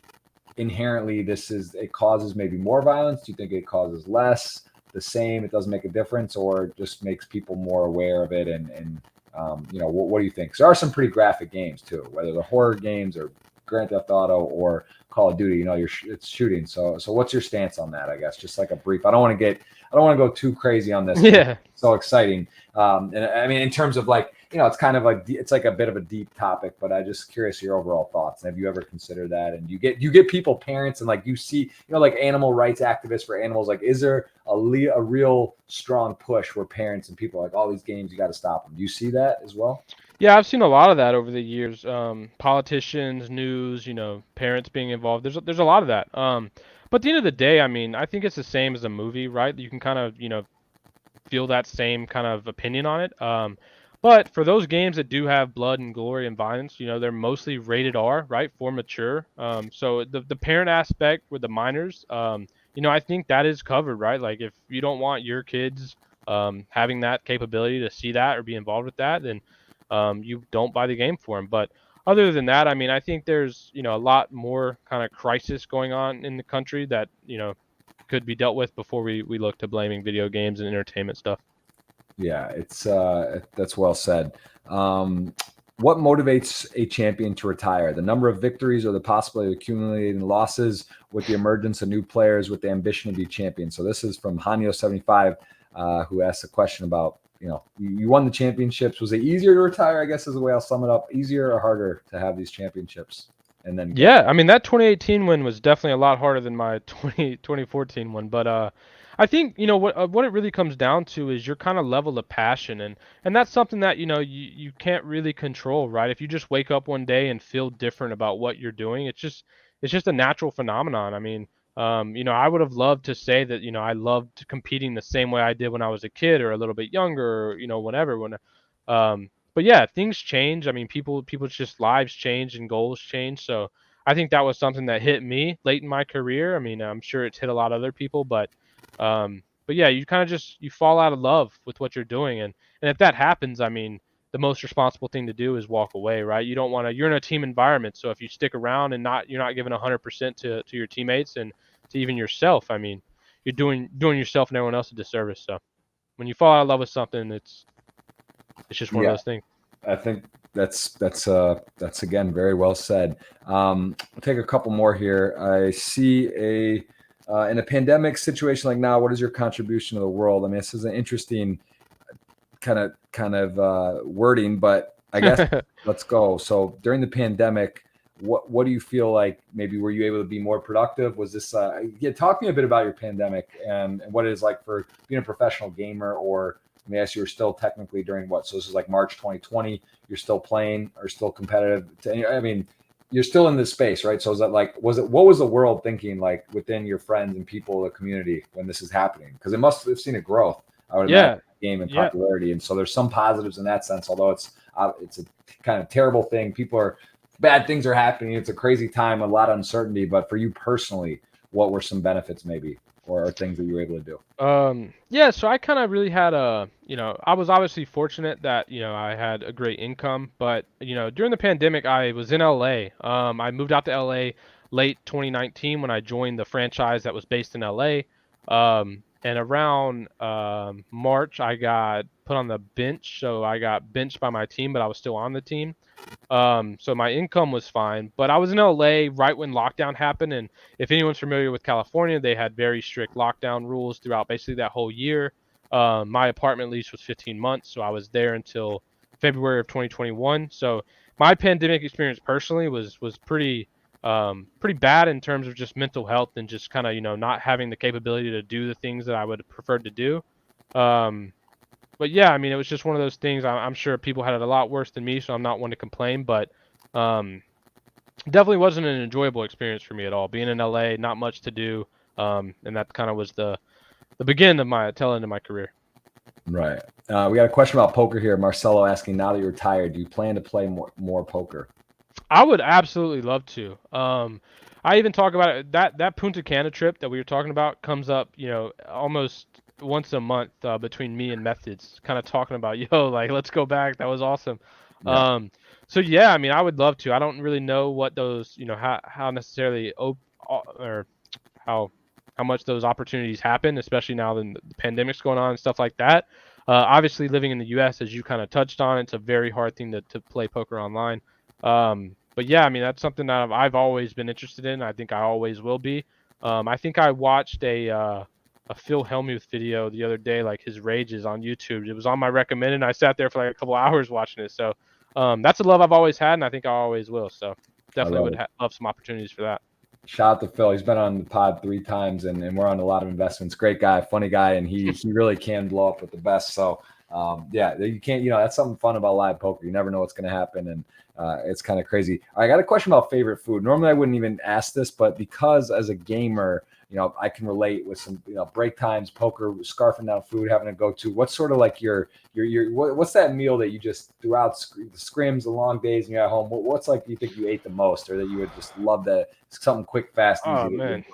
inherently it causes maybe more violence? Do you think it causes less, the same, it doesn't make a difference, or just makes people more aware of it? And what do you think? 'Cause there are some pretty graphic games too, whether they're horror games or Grand Theft Auto or Call of Duty, it's shooting. So what's your stance on that? I guess just like a brief. I don't want to go too crazy on this. Yeah. It's so exciting. And I mean, in terms of like, it's kind of like, it's like a bit of a deep topic, but I'm just curious your overall thoughts. Have you ever considered that? And you get people, parents, and like you see, like animal rights activists for animals. Like, is there a real strong push where parents and people are like, all these games, you got to stop them? Do you see that as well? Yeah, I've seen a lot of that over the years. Politicians, news, parents being involved. There's a lot of that. But at the end of the day, I mean, I think it's the same as a movie, right? You can kind of, feel that same kind of opinion on it. But for those games that do have blood and glory and violence, they're mostly rated R, right, for mature. So the parent aspect with the minors, I think that is covered, right? Like if you don't want your kids having that capability to see that or be involved with that, then you don't buy the game for them. But other than that, I mean, I think there's a lot more kind of crisis going on in the country that could be dealt with before we look to blaming video games and entertainment stuff. Yeah, it's that's well said. What motivates a champion to retire? The number of victories or the possibility of accumulating losses with the emergence of new players with the ambition to be champion? So this is from Hanyo75, who asked a question about, you won the championships. Was it easier to retire? I guess is the way I'll sum it up. Easier or harder to have these championships? And then Yeah, I mean that 2018 win was definitely a lot harder than my 2014 one, but I think what it really comes down to is your kind of level of passion, and that's something that you can't really control, right? If you just wake up one day and feel different about what you're doing, it's just a natural phenomenon. I mean, I would have loved to say that I loved competing the same way I did when I was a kid or a little bit younger, or whenever but yeah, things change. I mean, people's just lives change and goals change. So I think that was something that hit me late in my career. I mean, I'm sure it's hit a lot of other people, but yeah, you kind of just you fall out of love with what you're doing, and if that happens, I mean, the most responsible thing to do is walk away, right? You don't want to. You're in a team environment, so if you stick around and you're not giving 100% to your teammates and to even yourself, I mean, you're doing yourself and everyone else a disservice. So when you fall out of love with something, it's just one of yeah, those things. I think that's again very well said. I'll take a couple more here. I see in a pandemic situation like now, what is your contribution to the world? I mean, this is an interesting kind of wording, but I guess let's go. So during the pandemic, what do you feel like? Maybe were you able to be more productive? Was this? Talk to me a bit about your pandemic and what it is like for being a professional gamer, or I mean, I guess you were still technically during what? So this is like March 2020. You're still playing or still competitive. I mean, you're still in this space, right? So is that like, what was the world thinking like within your friends and people, the community when this is happening? Because it must have seen a growth, I would Yeah, imagine, game and yeah. popularity. And so there's some positives in that sense, although it's a kind of terrible thing. Bad things are happening. It's a crazy time, a lot of uncertainty. But for you personally, what were some benefits maybe, or things that you were able to do? Yeah, so I kind of really had I was obviously fortunate that, I had a great income, but, during the pandemic, I was in LA. I moved out to LA late 2019 when I joined the franchise that was based in LA. And around March, I got put on the bench, so I got benched by my team, but I was still on the team. So my income was fine, but I was in LA right when lockdown happened, and if anyone's familiar with California, they had very strict lockdown rules throughout basically that whole year. My apartment lease was 15 months, so I was there until February of 2021. So my pandemic experience personally was pretty bad in terms of just mental health and just kind of not having the capability to do the things that I would have preferred to do. Um, but yeah, I mean, it was just one of those things. I'm sure people had it a lot worse than me, so I'm not one to complain. But um, definitely wasn't an enjoyable experience for me at all. Being in LA, not much to do, and that kind of was the beginning of my tail end of my career. Right. We got a question about poker here. Marcelo asking, now that you're retired, do you plan to play more poker? I would absolutely love to. I even talk about it. That Punta Cana trip that we were talking about comes up, almost once a month between me and Methods, kind of talking about, yo, like let's go back. That was awesome. Yeah. So yeah, I mean, I would love to. I don't really know what those, how necessarily or how how much those opportunities happen, especially now that the pandemic's going on and stuff like that. Obviously, living in the U.S., as you kind of touched on, it's a very hard thing to play poker online. But yeah, I mean that's something that I've always been interested in. I think I always will be. I think I watched a Phil Hellmuth video the other day, like his rages on YouTube. It was on my recommended. And I sat there for like a couple hours watching it. So that's a love I've always had, and I think I always will. So I definitely love would it. love some opportunities for that. Shout out to Phil. He's been on the pod 3 times, and we're on a lot of investments. Great guy, funny guy, and he really can blow up with the best. So Yeah, you can't, that's something fun about live poker. You never know what's going to happen. And it's kind of crazy. I got a question about favorite food. Normally I wouldn't even ask this, but because as a gamer, I can relate with some, break times, poker, scarfing down food, having to go to. What's sort of like what's that meal that you just throughout the scrims, the long days, and you're at home? What's like you think you ate the most, or that you would just love something quick, fast, easy? Oh man,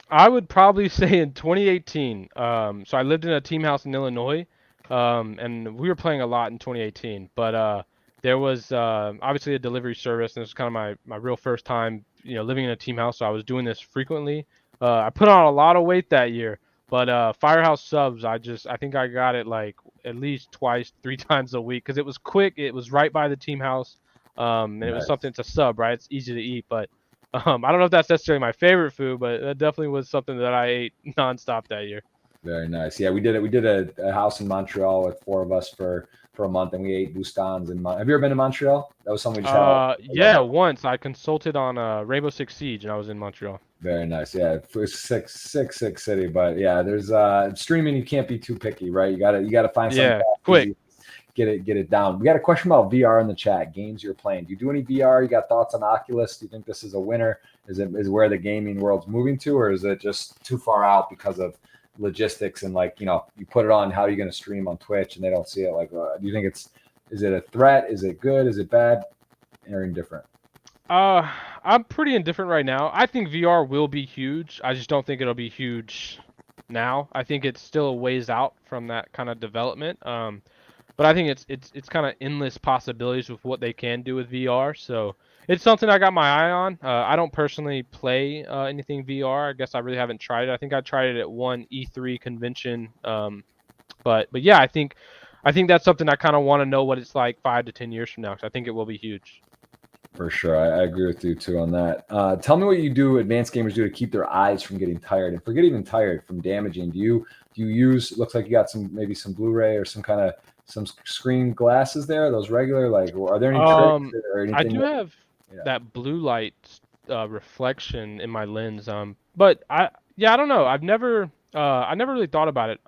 I would probably say in 2018. So I lived in a team house in Illinois, and we were playing a lot in 2018. But there was obviously a delivery service, and this was kind of my real first time, living in a team house. So I was doing this frequently. I put on a lot of weight that year, but Firehouse subs, I think I got it like at least twice, 3 times a week because it was quick. It was right by the team house, and it was something. It's a sub, right? It's easy to eat, but I don't know if that's necessarily my favorite food, but that definitely was something that I ate nonstop that year. Very nice. Yeah, we did it. We did a house in Montreal with 4 of us for a month, and we ate boustons. Have you ever been to Montreal? That was something we just had. Yeah, once I consulted on Rainbow Six Siege, and I was in Montreal. Very nice. Yeah, it was sick city, but yeah, there's streaming. You can't be too picky, right? You gotta find something quick. Get it down. We got a question about VR in the chat. Games you're playing. Do you do any VR? You got thoughts on Oculus? Do you think this is a winner? Is where the gaming world's moving to, or is it just too far out because of logistics and you put it on? How are you going to stream on Twitch and they don't see it? Do you think is it a threat? Is it good? Is it bad? Or indifferent? I'm pretty indifferent right now. I think VR will be huge. I just don't think it'll be huge now. I think it's still a ways out from that kind of development. But I think it's kind of endless possibilities with what they can do with VR. So it's something I got my eye on. I don't personally play anything VR. I guess I really haven't tried it. I think I tried it at one E3 convention. But yeah, I think that's something I kind of want to know what it's like 5 to 10 years from now, because I think it will be huge. For sure. I agree with you too on that. Tell me what you do, advanced gamers do, to keep their eyes from getting tired, and forget even tired, from damaging. Do you use, looks like you got maybe some Blu-ray or some screen glasses there, those regular, are there any tricks or anything? I do have that blue light reflection in my lens. But I don't know. I never really thought about it.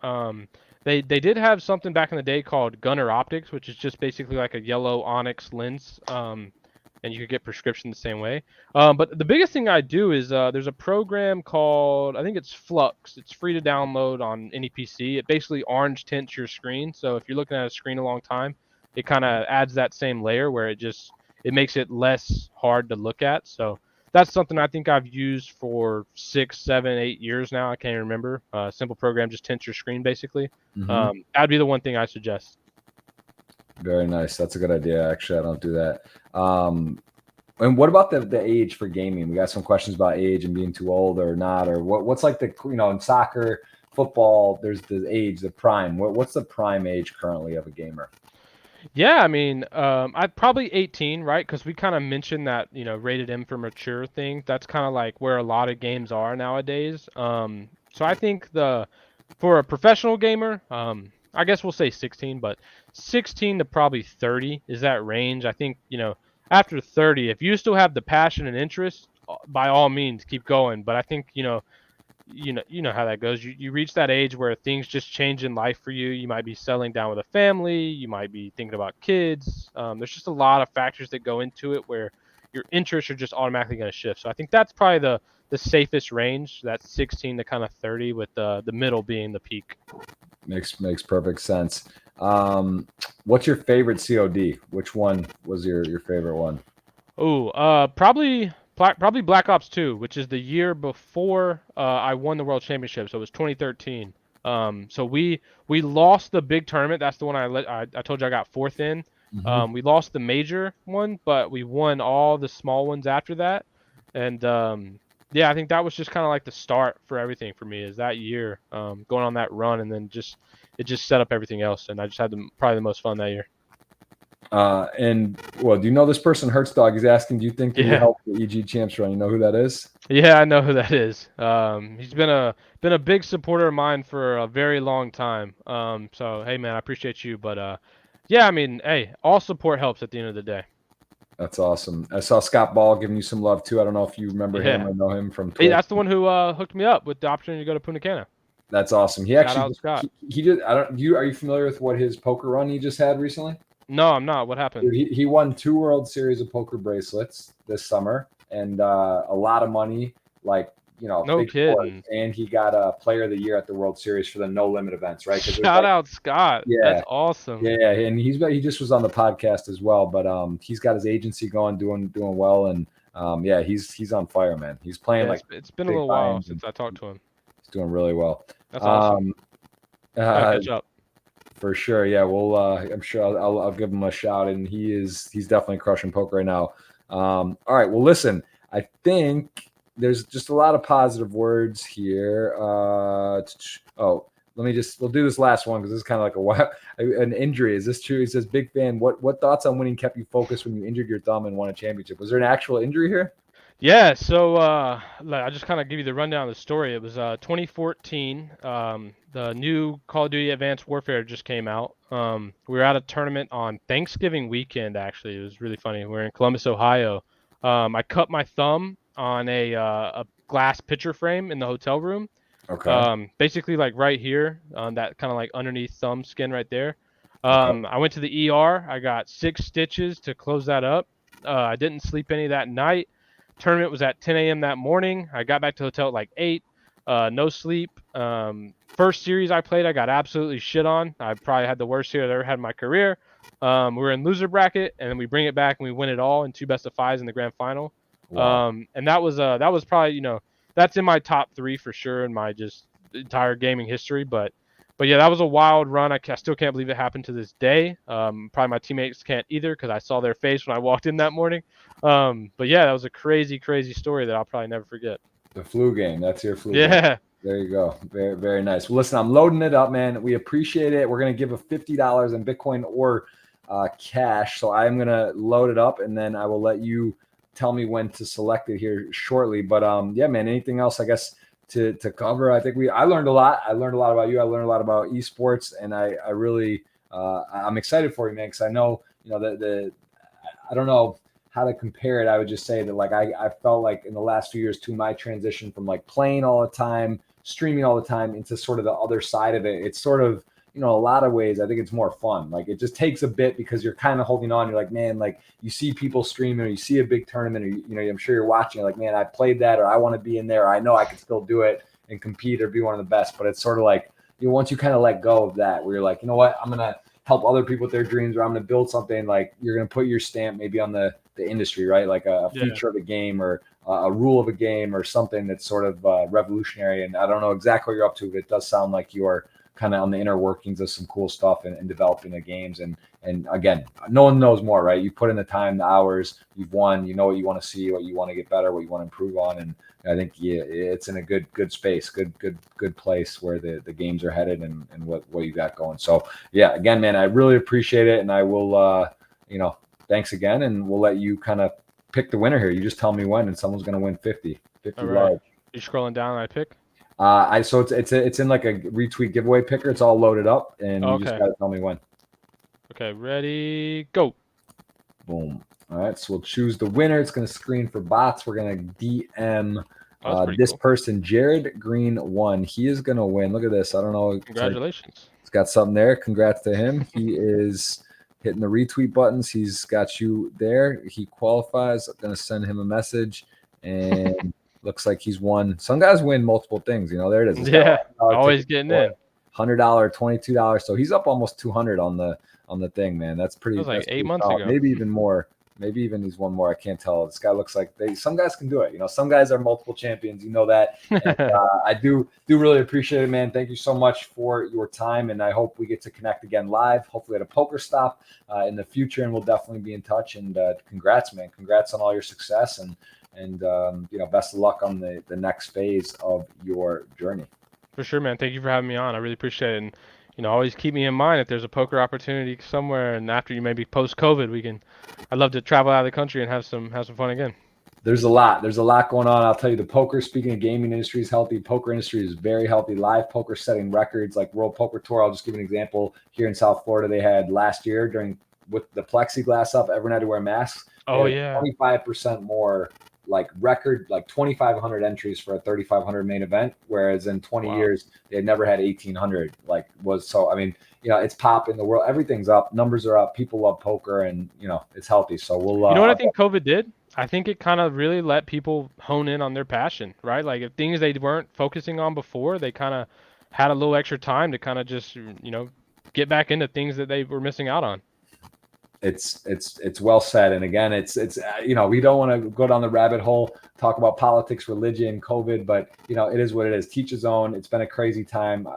They did have something back in the day called Gunner Optics, which is just basically like a yellow onyx lens. And you could get prescription the same way. But the biggest thing I do is there's a program called, I think it's Flux. It's free to download on any PC. It basically orange tints your screen. So if you're looking at a screen a long time, it kind of adds that same layer where it makes it less hard to look at. So that's something I think I've used for 6, 7, 8 years now. I can't even remember. Simple program, just tints your screen basically. Mm-hmm. That'd be the one thing I suggest. Very nice. That's a good idea. Actually, I don't do that. And what about the age for gaming? We got some questions about age and being too old or not, or what's like in soccer, football, there's the age, the prime. What's the prime age currently of a gamer? Yeah, I mean, I'd probably 18, right? Because we kind of mentioned that, rated M for mature thing. That's kind of like where a lot of games are nowadays. So I think for a professional gamer, I guess we'll say 16, but 16 to probably 30 is that range. I think, after 30, if you still have the passion and interest, by all means, keep going. But I think, you know how that goes. You reach that age where things just change in life for you. You might be settling down with a family. You might be thinking about kids. There's just a lot of factors that go into it where your interests are just automatically going to shift. So I think that's probably the safest range, that 16 to kind of 30, with the middle being the peak. Makes perfect sense. What's your favorite COD? Which one was your favorite one? Oh, probably Black Ops 2, which is the year before I won the World Championship. So it was 2013. So we lost the big tournament. That's the one I told you I got 4th in. Mm-hmm. We lost the major one, but we won all the small ones after that. And yeah, I think that was just kind of like the start for everything for me, is that year, going on that run, and then it just set up everything else. And I just had probably the most fun that year. And well, do you know this person? Hertzdog is asking, do you think that you helped the EG Champs run? You know who that is? Yeah, I know who that is. He's been a big supporter of mine for a very long time. So hey man, I appreciate you, but yeah, I mean, hey, all support helps at the end of the day. That's awesome. I saw Scott Ball giving you some love too. I don't know if you remember him or know him from Twitch. Hey, that's the one who hooked me up with the opportunity to go to Punta Cana. That's awesome. He Shout actually out Scott. he just I don't you are you familiar with what his poker run he just had recently? No, I'm not. What happened? Dude, he won 2 World Series of poker bracelets this summer and a lot of money, like, No big scores. kidding. And he got a Player of the Year at the World Series for the no limit events, right? Because Shout out Scott. yeah, That's awesome. yeah, and he just was on the podcast as well. But he's got his agency going, doing well, and yeah, he's on fire, man. He's playing Yeah, like it's been a big little while times, and since I talked to him. he's doing really well. That's awesome. Gotta catch up. For sure, yeah. Well, I'm sure I'll give him a shout, and he's definitely crushing poker right now. All right, well, listen, I think there's just a lot of positive words here. Oh, we'll do this last one because this is kind of like an injury. Is this true? He says, big fan. What thoughts on winning kept you focused when you injured your thumb and won a championship? Was there an actual injury here? Yeah, so I just kind of give you the rundown of the story. It was 2014. The new Call of Duty Advanced Warfare just came out. We were at a tournament on Thanksgiving weekend, actually. It was really funny. We're in Columbus, Ohio. I cut my thumb on a glass picture frame in the hotel room. Okay. Basically like right here, on that kind of like underneath thumb skin right there. Okay. I went to the ER. I got 6 stitches to close that up. I didn't sleep any that night. Tournament was at 10 a.m. that morning. I got back to the hotel at like 8. No sleep. First series I played, I got absolutely shit on. I probably had the worst series I've ever had in my career. We were in loser bracket, and then we bring it back and we win it all in 2 best of 5s in the grand final. Wow. And that was probably, that's in my top 3 for sure in my just entire gaming history. But yeah, that was a wild run. I still can't believe it happened to this day. Probably my teammates can't either because I saw their face when I walked in that morning. But yeah, that was a crazy, crazy story that I'll probably never forget. The flu game. That's your flu game. Yeah. There you go. Very, very nice. Well, listen, I'm loading it up, man. We appreciate it. We're going to give a $50 in Bitcoin or cash. So I'm going to load it up, and then I will let you tell me when to select it here shortly. But yeah, man, anything else, I guess, to cover? I think I learned a lot. I learned a lot about you. I learned a lot about esports, and I really, I'm excited for you, man, because I know, I don't know how to compare it. I would just say that like I felt like in the last few years too, my transition from like playing all the time, streaming all the time into sort of the other side of it. It's sort of, a lot of ways, I think it's more fun. Like it just takes a bit because you're kind of holding on. You're like, man, like you see people streaming or you see a big tournament or, I'm sure you're watching, you're like, man, I played that, or I want to be in there. Or I know I can still do it and compete or be one of the best. But it's sort of like, once you kind of let go of that, where you're like, you know what, I'm going to help other people with their dreams, or I'm going to build something, like you're going to put your stamp maybe on the industry, right? Like a feature of a game or a rule of a game or something that's sort of revolutionary. And I don't know exactly what you're up to, but it does sound like you are kind of on the inner workings of some cool stuff and developing the games. And again, no one knows more, right? You put in the time, the hours, you've won, you know what you want to see, what you want to get better, what you want to improve on. And I think it's in a good space, good place where the games are headed and what you got going. So yeah, again, man, I really appreciate it. And I will, thanks again. And we'll let you kind of pick the winner here. You just tell me when, and someone's going to win 50 All right. large. You scrolling down and I pick? So it's in like a retweet giveaway picker. It's all loaded up, and you just got to tell me when. Okay, ready, go. Boom. All right, so we'll choose the winner. It's going to screen for bots. We're going to DM this cool person, Jared Green 1. He is going to win. Look at this. I don't know. Congratulations. He's got something there. Congrats to him. He is hitting the retweet buttons. He's got you there. He qualifies. I'm going to send him a message, and looks like he's won. Some guys win multiple things. There it is. Yeah, always getting in. $100, $22. So he's up almost 200 on the thing, man. That's pretty. That was like 8 months solid. ago. Maybe even more. Maybe even he's one more. I can't tell. This guy looks like some guys can do it. Some guys are multiple champions. You know that. And, I do really appreciate it, man. Thank you so much for your time, and I hope we get to connect again live. Hopefully at a poker stop in the future, and we'll definitely be in touch. And congrats, man. Congrats on all your success, and best of luck on the next phase of your journey. For sure, man. Thank you for having me on. I really appreciate it. And always keep me in mind if there's a poker opportunity somewhere, and after you maybe post-COVID, I'd love to travel out of the country and have some fun again. There's a lot going on. I'll tell you, the poker, speaking of gaming industry, is healthy. Poker industry is very healthy. Live poker setting records like World Poker Tour. I'll just give an example. Here in South Florida, they had last year with the plexiglass up, everyone had to wear masks. Oh yeah, 25% more like record like 2,500 entries for a 3,500 main event, whereas in 20 Wow. years they had never had 1,800. Like was so. I mean, you know, it's pop in the world. Everything's up. Numbers are up. People love poker, and you know, it's healthy. So we'll. You know what I think COVID did? I think it kind of really let people hone in on their passion, right? Like if things they weren't focusing on before, they kind of had a little extra time to kind of just, you know, get back into things that they were missing out on. It's well said. And again, it's you know, we don't want to go down the rabbit hole, talk about politics, religion, COVID, but you know, it is what it is. Teach his own. It's been a crazy time,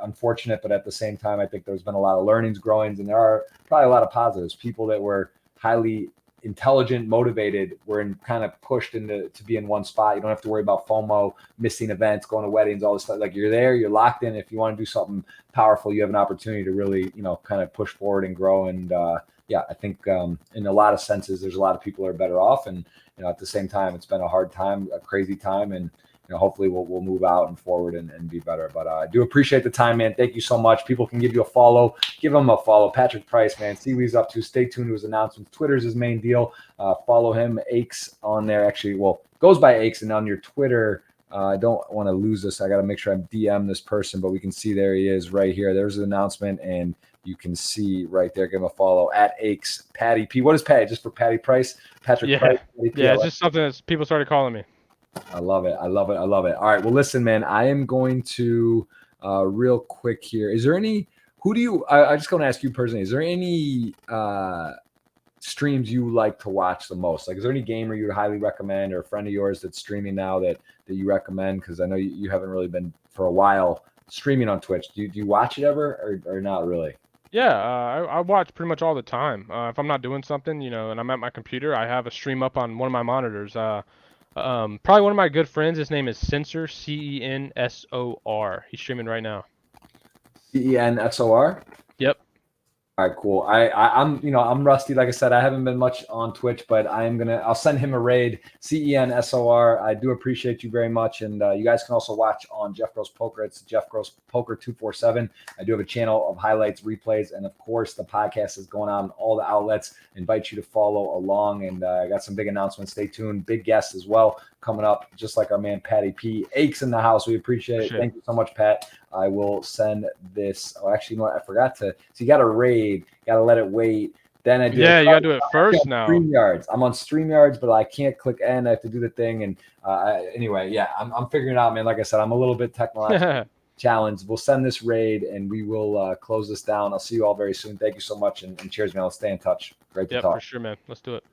unfortunate, but at the same time, I think there's been a lot of learnings, growings, and there are probably a lot of positives. People that were highly intelligent, motivated, were in kind of pushed into to be in one spot. You don't have to worry about FOMO, missing events, going to weddings, all this stuff. Like you're there, you're locked in. If you want to do something powerful, you have an opportunity to really, you know, kind of push forward and grow. And yeah, I think in a lot of senses, there's a lot of people that are better off. And, you know, at the same time, it's been a hard time, a crazy time. And, you know, hopefully we'll move out and forward and be better. But I do appreciate the time, man. Thank you so much. People can give you a follow. Give him a follow. Patrick Price, man. See what he's up to. Stay tuned to his announcements. Twitter's his main deal. Follow him. Aches on there. Actually, well, goes by Aches. And on your Twitter, I don't want to lose this. I got to make sure I DM this person, but we can see there he is right here. There's an announcement, and you can see right there. Give him a follow at Aches Patty P. What is Patty? Just for Patty Price? Patrick Price? Patty P. Yeah, it's just something that people started calling me. I love it. I love it. I love it. All right. Well, listen, man, I am going to real quick here. Is there any, who do you, I just going to ask you personally, is there any streams you like to watch the most? Like, is there any gamer you would highly recommend, or a friend of yours that's streaming now that you recommend? Because I know you haven't really been for a while streaming on Twitch. Do you watch it ever or not really? Yeah, I watch pretty much all the time. If I'm not doing something, you know, and I'm at my computer, I have a stream up on one of my monitors. Probably one of my good friends. His name is Censor, Censor. He's streaming right now. Censor? Yep. All right, cool. I'm, you know, I'm rusty. Like I said, I haven't been much on Twitch, but I'll send him a raid. Censor. I do appreciate you very much. And you guys can also watch on Jeff Gross Poker. It's Jeff Gross Poker 247. I do have a channel of highlights, replays, and of course the podcast is going on all the outlets. I invite you to follow along, and I got some big announcements. Stay tuned. Big guests as well coming up, just like our man Patty P. Aches in the house. We appreciate it. Thank you so much, Pat. I will send this. Oh, actually, you know what? I forgot to. So you got to raid. Got to let it wait. Then I do. Yeah, you got to do it first now. StreamYards. I'm on StreamYards, but I can't click end. I have to do the thing. And anyway, yeah, I'm figuring it out, man. Like I said, I'm a little bit technologically challenged. We'll send this raid, and we will close this down. I'll see you all very soon. Thank you so much, and cheers, man. Let's stay in touch. Great to talk. For sure, man. Let's do it.